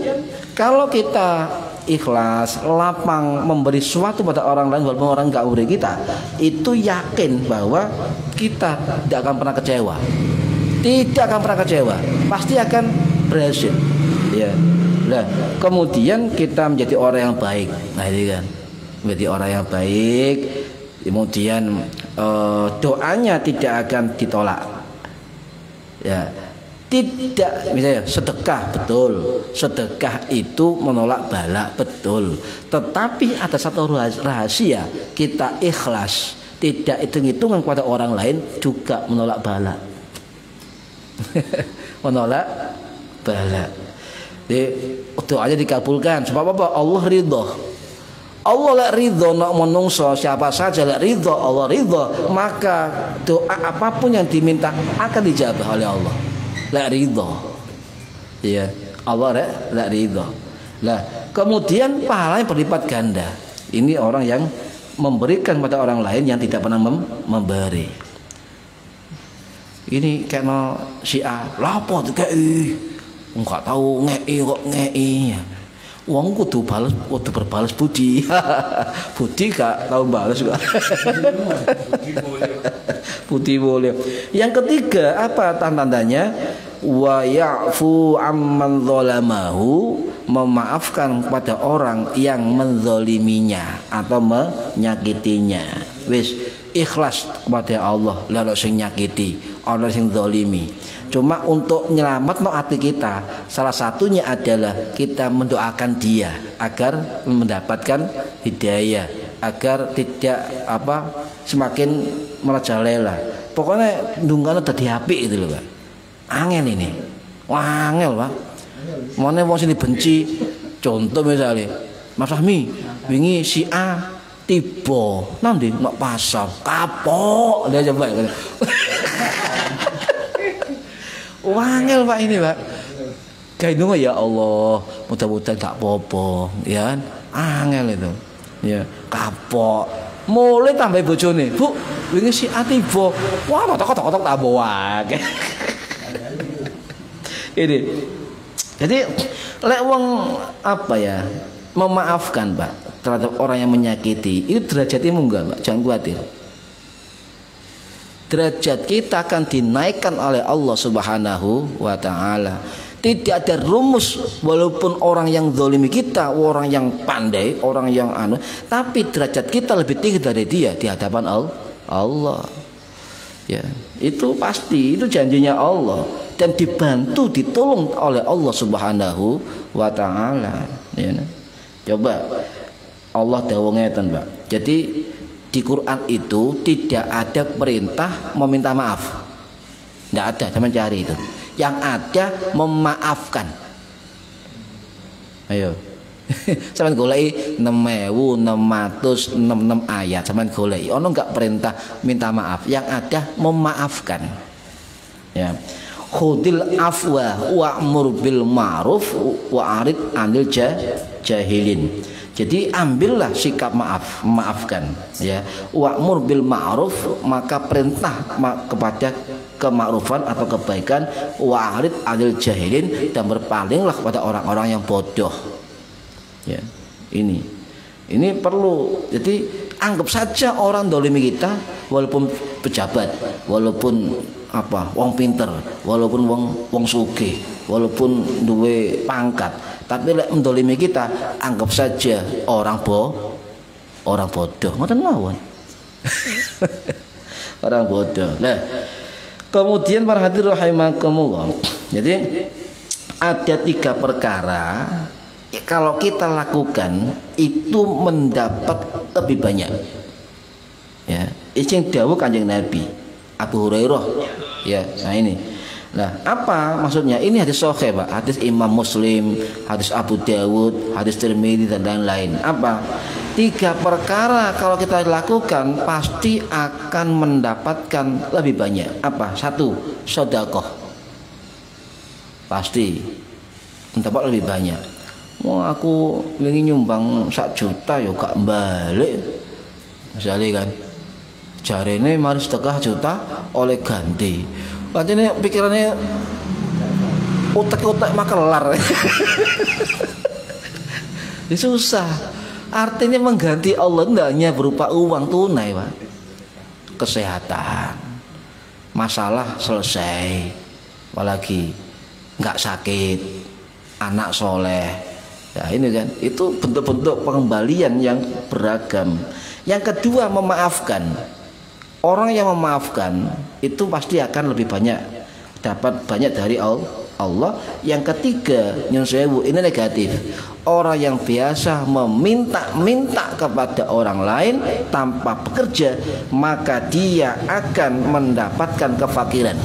kalau kita ikhlas, lapang memberi sesuatu pada orang lain walaupun orang nggak memberi kita, itu yakin bahwa kita tidak akan pernah kecewa. Tidak akan pernah kecewa, pasti akan berhasil. Ya. Nah, kemudian kita menjadi orang yang baik. Nah, ini kan menjadi orang yang baik. Kemudian doanya tidak akan ditolak. Ya. Tidak, misalnya sedekah, betul. Sedekah itu menolak bala, betul. Tetapi ada satu rahasia, kita ikhlas, tidak hitung-hitungan kepada orang lain juga menolak bala. Menolak bala. Jadi doanya dikabulkan. Sebab apa? Allah ridho. Allah lek ridho nak menungso siapa saja lek ridho, Allah ridho, maka doa apapun yang diminta akan dijawab oleh Allah. La ridho, ya Allah la ridho. Lah kemudian pahalanya berlipat ganda. Ini orang yang memberikan pada orang lain yang tidak pernah memberi. Ini karena si A lapo tuh kayak nggak tahu ngei kok ngei. Uang kudu berbalas budi. Budi gak tahu balas juga. Budi boleh. Yang ketiga apa tandanya? Wa ya'fu amman dzalamahu, memaafkan kepada orang yang menzaliminya atau menyakitinya. Wis ikhlas kepada Allah, lalu sing nyakiti, orang sing zalimi. Cuma untuk menyelamat no hati kita, salah satunya adalah kita mendoakan dia agar mendapatkan hidayah, agar tidak semakin merajalela. Pokoknya ndungane dadi apik itu loh, Pak. Angel ini. Wah, angel, Pak. Mone wong sing dibenci, contoh misalnya Mas Fahmi, wingi si A tiba nanti nak pasar kapok dia coba. Wangel Pak ini, Pak. Kayak ya Allah, mudah-mudahan gak apa-apa, ya kan? Angel itu. Ya, kapok. Mulai tambah bojone, Bu, wingi si atiba. Wah, kotok-kotok tambah wae. Ini. Jadi lek wong memaafkan, Pak, terhadap orang yang menyakiti, itu derajatnya munggah, Pak. Jangan khawatir. Derajat kita akan dinaikkan oleh Allah Subhanahu wa ta'ala. Tidak ada rumus, walaupun orang yang zalimi kita, orang yang pandai, orang yang tapi derajat kita lebih tinggi dari dia di hadapan Allah. Ya, itu pasti, itu janjinya Allah dan dibantu, ditolong oleh Allah Subhanahu wa taala. Ya. Coba Allah dawuh ngeten, Pak. Jadi di Quran itu tidak ada perintah meminta maaf. Tidak ada, sama cari itu. Yang ada memaafkan. Ayo. Sampeyan goleki 6666 ayat, sampeyan goleki. Ono enggak perintah minta maaf? Yang ada memaafkan. Ya. Khudil afwa wa'mur bil ma'ruf wa'arid 'anil jahilin. Jadi ambillah sikap maaf, memaafkan, ya. Wa'mur bil ma'ruf, maka perintah kepada kemakrufan atau kebaikan, wa'arid 'anil jahilin, dan berpalinglah kepada orang-orang yang bodoh. Ya. Ini perlu. Jadi anggap saja orang dolimi kita, walaupun pejabat, walaupun wong pinter, walaupun wong sugih, walaupun duwe pangkat, tapi lek mendolimi kita, anggap saja orang bodoh. Ngoten mawon. Orang bodoh. Nah, kemudian para hadirin rahimakumullah. Jadi ada 3 perkara kalau kita lakukan itu mendapat lebih banyak. Ya, sing dawuh Kanjeng Nabi Abu Hurairah. Ya, nah ini. Nah, apa maksudnya? Ini hadis sahih, Pak. Hadis Imam Muslim, hadis Abu Dawud, hadis Tirmidzi dan lain-lain. Apa? 3 perkara kalau kita lakukan pasti akan mendapatkan lebih banyak. Apa? 1, sedekah. Pasti mendapat lebih banyak. Mau aku ingin nyumbang 1 juta ya gak balik. Misalnya kan, jarene mari sedekah juta oleh ganti. Pancene pikirannya otak-otak makelar. Ini susah. Artinya mengganti Allah tidak hanya berupa uang tunai, Pak. Kesehatan, masalah selesai, apalagi nggak sakit, anak soleh. Ya ini kan, itu bentuk-bentuk pengembalian yang beragam. Yang kedua, memaafkan. Orang yang memaafkan itu pasti akan lebih banyak, dapat banyak dari Allah. Yang ketiga, nyun sewu, ini negatif. Orang yang biasa meminta-minta kepada orang lain tanpa bekerja, maka dia akan mendapatkan kefakiran.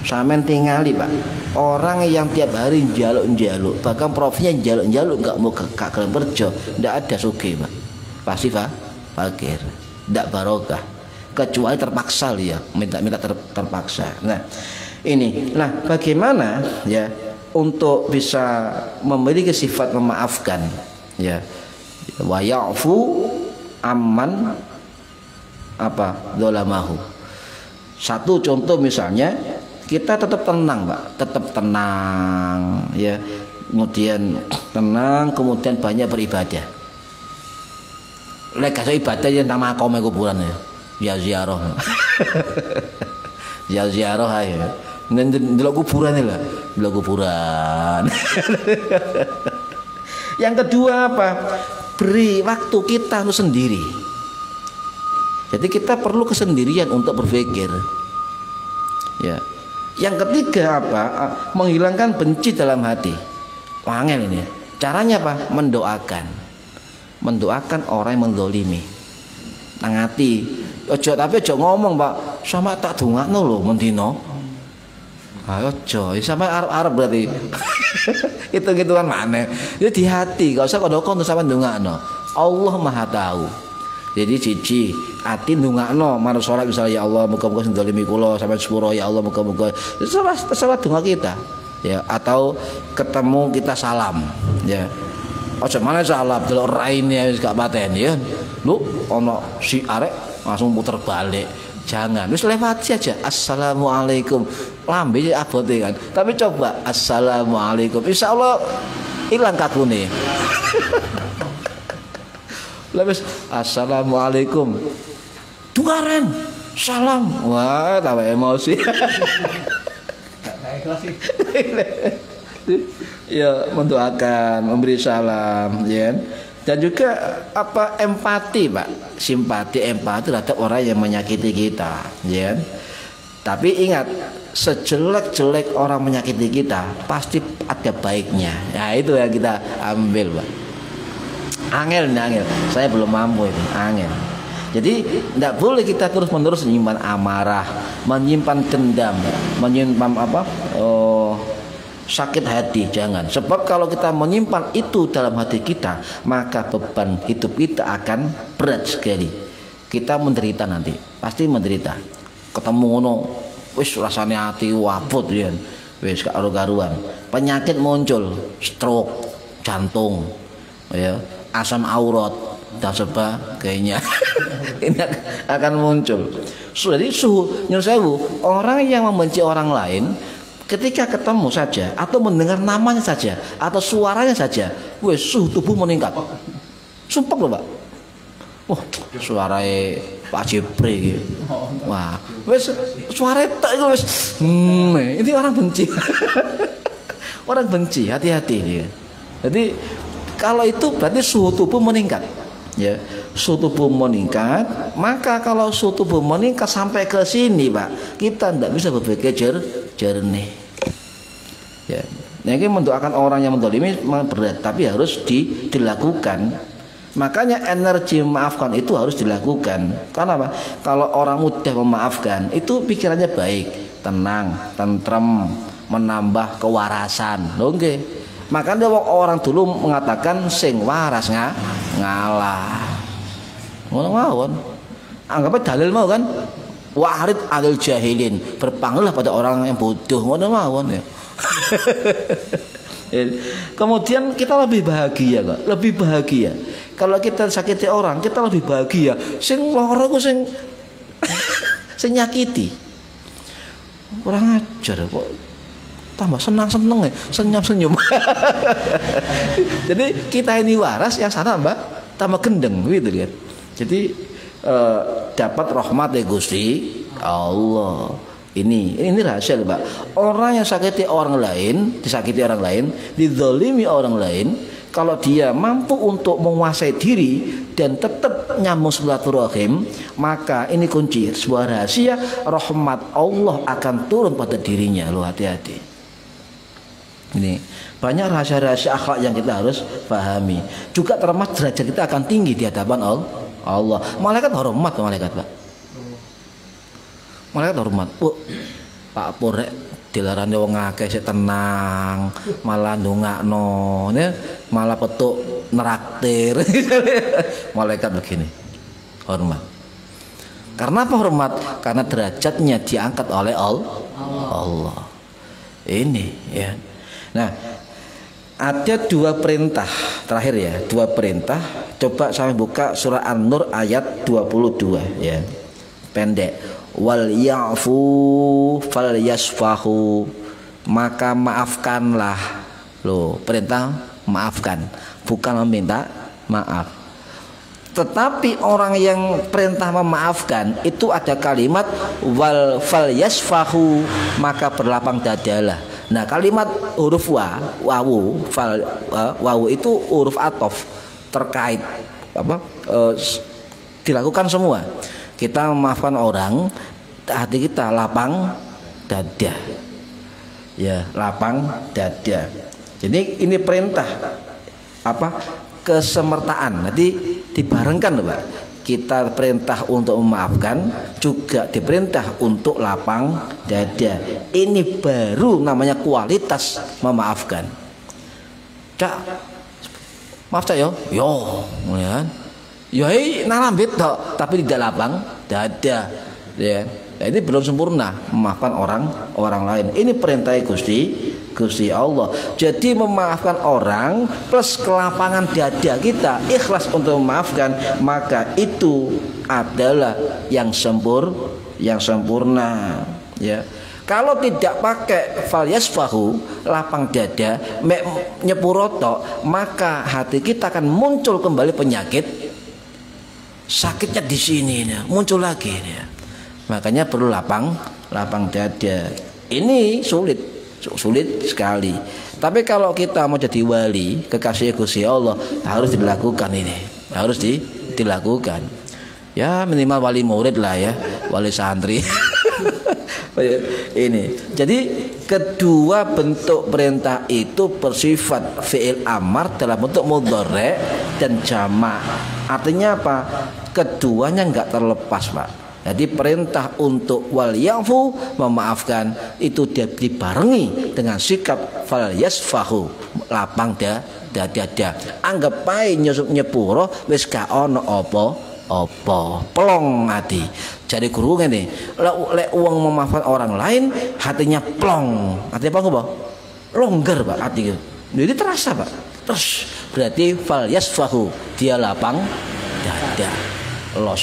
Sampeyan tingali, Pak. Orang yang tiap hari njaluk-njaluk, bahkan profnya njaluk-njaluk, enggak mau gak gelem kerja, ndak ada sugih, Pak. Pasti fakir, ndak barokah. Kecuali terpaksa ya, minta-minta terpaksa. Nah, ini. Nah, bagaimana ya untuk bisa memiliki sifat memaafkan, ya. Wa ya'fu amman dzalamahu. Satu contoh misalnya, kita tetap tenang, Pak, tetap tenang, ya. Kemudian tenang, kemudian banyak beribadah. Lek gak ibadah yang nama makome kuburan ya ziarah. Ya ziarah ae. Ndelok kuburan lah, ndelok kuburan. Yang kedua apa? Beri waktu kita untuk sendiri. Jadi kita perlu kesendirian untuk berpikir. Ya. Yang ketiga apa? Menghilangkan benci dalam hati. Wangel ini. Caranya apa? Mendoakan orang yang menzalimi. Nang ati. Tapi ojo ngomong, Pak. Sama tak dongakno lho mendino. Ayo ojo, sama Arab berarti. Itu-gituan mana? Itu di hati, gak usah kodokon sama dongakno. Allah Maha tahu. Jadi cici ati ndongakno marang salat misalnya, ya Allah muga-muga sing zalimi kula sampeyan sepuro, ya Allah muga-muga terserah donga kita, ya. Atau ketemu kita salam, ya. Aja mana salam delok raine wis gak pateni ya. Lu ono si arek langsung puter balik. Jangan, wis lewat saja. Assalamualaikum. Lambe abote kan. Tapi coba assalamualaikum. Insyaallah hilang kakune. Lebih assalamualaikum tukaran salam, wah tambah emosi. Ya, mendoakan, memberi salam, ya. Dan juga apa empati, Pak, simpati, empati terhadap orang yang menyakiti kita, ya. Tapi ingat, sejelek-jelek orang menyakiti kita pasti ada baiknya. Nah, itu yang kita ambil, Pak. Angel. Saya belum mampu ini, angel. Jadi tidak boleh kita terus-menerus menyimpan amarah, menyimpan dendam, menyimpan sakit hati, jangan. Sebab kalau kita menyimpan itu dalam hati kita, maka beban hidup kita akan berat sekali. Kita menderita nanti, pasti menderita. Ketemu ngono, wis rasane hati waput ya. Wis gak karu-karuan. Penyakit muncul, stroke, jantung, ya, asam aurat dan sebagainya. Ini akan muncul. Jadi nyuwun sewu, orang yang membenci orang lain ketika ketemu saja atau mendengar namanya saja atau suaranya saja, wes suhu tubuh meningkat. Sumpah loh, Pak. Wah, suaranya Pak Jepri gitu. Wah, wes suaranya tak itu wes. Ini orang benci. Orang benci, hati-hati dia. Jadi kalau itu berarti suhu tubuh meningkat. Ya, suhu tubuh meningkat, maka kalau suhu tubuh meningkat sampai ke sini, Pak, kita tidak bisa berpikir jernih. Ya, ini mendoakan orang yang mendolimi memang berat, tapi harus dilakukan. Makanya energi memaafkan itu harus dilakukan. Karena apa? Kalau orang mudah memaafkan, itu pikirannya baik, tenang, tentrem, menambah kewarasan. Oke. Makanya orang dulu mengatakan sing waras ngalah. Ngono mawon. Anggapnya dalil mau kan? Wa'rid 'alal jahilin. Berpanggillah pada orang yang bodoh. Ngono mawon ya. Kemudian kita lebih bahagia kok, lebih bahagia. Kalau kita sakiti orang, kita lebih bahagia. Sing lara ku sing nyakiti. Kurang ajar kok. Tambah senang-senang ya, senyum-senyum. Jadi kita ini waras, yang sana Mbak tambah gendeng gitu kan. Jadi dapat rahmat ya Gusti Allah. Ini rahasia Pak. Orang yang sakiti orang lain, disakiti orang lain, dizalimi orang lain, kalau dia mampu untuk menguasai diri dan tetap nyambung silaturahim, maka ini kunci sebuah rahasia, rahmat Allah akan turun pada dirinya. Lo hati-hati. Ini banyak rahasia-rahasia akhlak yang kita harus pahami. Juga termasuk derajat kita akan tinggi di hadapan Allah. Malaikat hormat, malaikat Pak. Malaikat hormat. Pak Purek dilarani wong akeh sik tenang, malah ndongakno, ya, malah petuk neraktir. Malaikat begini. Hormat. Karena apa hormat? Karena derajatnya diangkat oleh Allah. Ini ya. Nah, ada dua perintah terakhir ya, dua perintah. Coba saya buka surah An-Nur ayat 22 ya. Pendek. Wal ya'fu fal yasfahu, maka maafkanlah. Loh, perintah maafkan, bukan meminta maaf. Tetapi orang yang perintah memaafkan itu ada kalimat wal fal yasfahu, maka berlapang dadalah. Nah, kalimat huruf wawu itu huruf atof terkait dilakukan semua. Kita memaafkan orang, hati kita lapang dada. Ya, lapang dada. Jadi ini perintah kesemertaan. Nanti dibarengkan, Pak. Kita perintah untuk memaafkan, juga diperintah untuk lapang dada. Ini baru namanya kualitas memaafkan. Cak, maaf Cak yo, ya. Yoi nalambit tok, tapi tidak lapang dada. Ya. Nah, ini belum sempurna memaafkan orang lain. Ini perintah Gusti Allah. Jadi memaafkan orang plus kelapangan dada kita, ikhlas untuk memaafkan, maka itu adalah yang sempurna. Ya. Kalau tidak pakai fal yasfahu, lapang dada, nyepuroto, maka hati kita akan muncul kembali penyakit. Sakitnya di sini nih, muncul lagi nih. Makanya perlu lapang dada. Ini sulit. sulit sekali. Tapi kalau kita mau jadi wali, kekasih Gusti Allah, harus dilakukan ini. Harus dilakukan. Ya minimal wali murid lah ya, wali santri. Ini. Jadi kedua bentuk perintah itu bersifat fi'il amar dalam bentuk mudhari' dan jamak. Artinya apa? Keduanya enggak terlepas, Pak. Jadi perintah untuk wal yafu, memaafkan, itu dibarengi dengan sikap fal yasfahu, lapang dada. Anggap ae nyepuro wis gak ono apa plong hati. Jadi guru ngene, lek wong memaafkan orang lain hatinya plong. Artinya apa? Longgar, Pak, hati. Jadi terasa, Pak. Terus berarti fal yasfahu, dia lapang dada. Los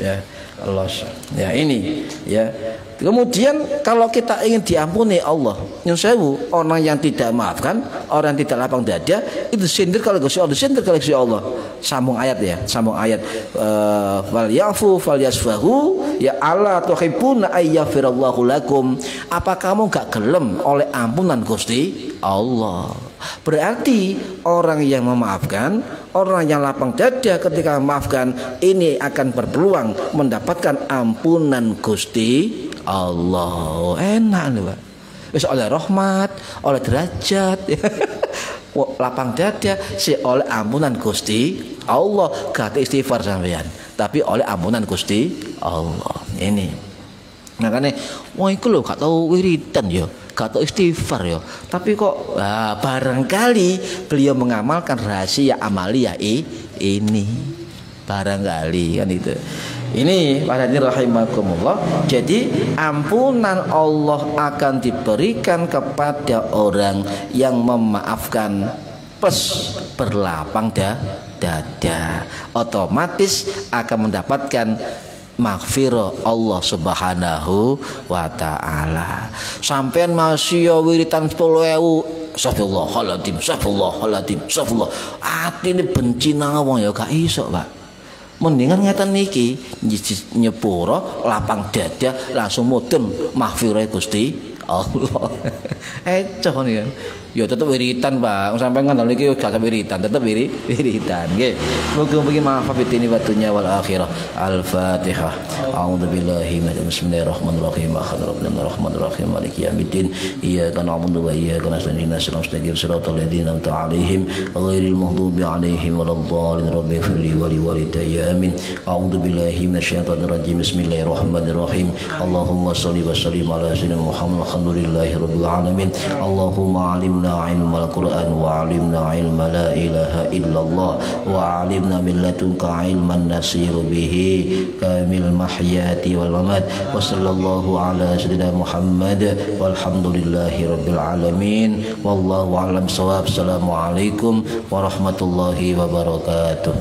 ya. Allah. Ya ini ya. Kemudian kalau kita ingin diampuni Allah, nyun sewu, orang yang tidak maafkan, orang yang tidak lapang dada, itu sindir kalau Gusti Allah, sindir kalau Gusti Allah. Sambung ayat ya, sambung ayat. Fal yafu fal yasfahu ya Allah tuhibbuna ayyafirallahu lakum. Apa kamu gak gelem oleh ampunan Gusti Allah? Berarti orang yang memaafkan, orang yang lapang dada ketika memaafkan, ini akan berpeluang mendapatkan ampunan Gusti Allah. Enak nih, Pak. Wis oleh rahmat, oleh derajat. Lapang dada si oleh ampunan Gusti Allah, gak istighfar sampean, tapi oleh ampunan Gusti Allah. Ini. Makanya wah iku lho gak tau wiridan ya, gak tau istighfar ya. Tapi kok barangkali beliau mengamalkan rahasia amalia ini. Barangkali kan itu. Ini para hadirin rahimakumullah. Jadi ampunan Allah akan diberikan kepada orang yang memaafkan plus berlapang dada. Otomatis akan mendapatkan maghfirah Allah Subhanahu wa taala. Sampean masih wiritan 10.000 astagfirullahaladzim, astagfirullahaladzim, astagfirullah. Atine benci nang wong ya gak iso, Pak. Mendingan ngeten niki nyepuro lapang dada langsung mudeng maghfirah Gusti Allah. Ecoh nih kan. Ya tetep wiritan, Pak. Sampai ngandel iki gak wiritan, tetep wiritan nggih. Mugi-mugi manfaat ini batunya wal akhirah. Al-Fatihah. A'udzubillahi bismillahirrahmanirrahim. Bismillahirrahmanirrahim. Maliki yaumiddin. Iyyaka na'budu wa iyyaka nasta'in. Ihdinas siratal ladzina an'amta 'alaihim ghairil maghdubi 'alaihim waladdallin. Rabbi ighfirli wa li walidayya amin. A'udzubillahi minasyaitonir rajim. Bismillahirrahmanirrahim. Allahumma shalli wa sallim ala sayyidina Muhammad. Alhamdulillahi rabbil alamin. Allahumma 'alimna ilmal Qur'an wa 'alimna ilma la ilaha illallah wa 'alimna min ladunka ilman nasiru bihi kamil mahyati wal mamat wa sallallahu ala sayyidina Muhammad walhamdulillahi rabbil alamin wallahu a'lam shawab. Assalamualaikum warahmatullahi wabarakatuh.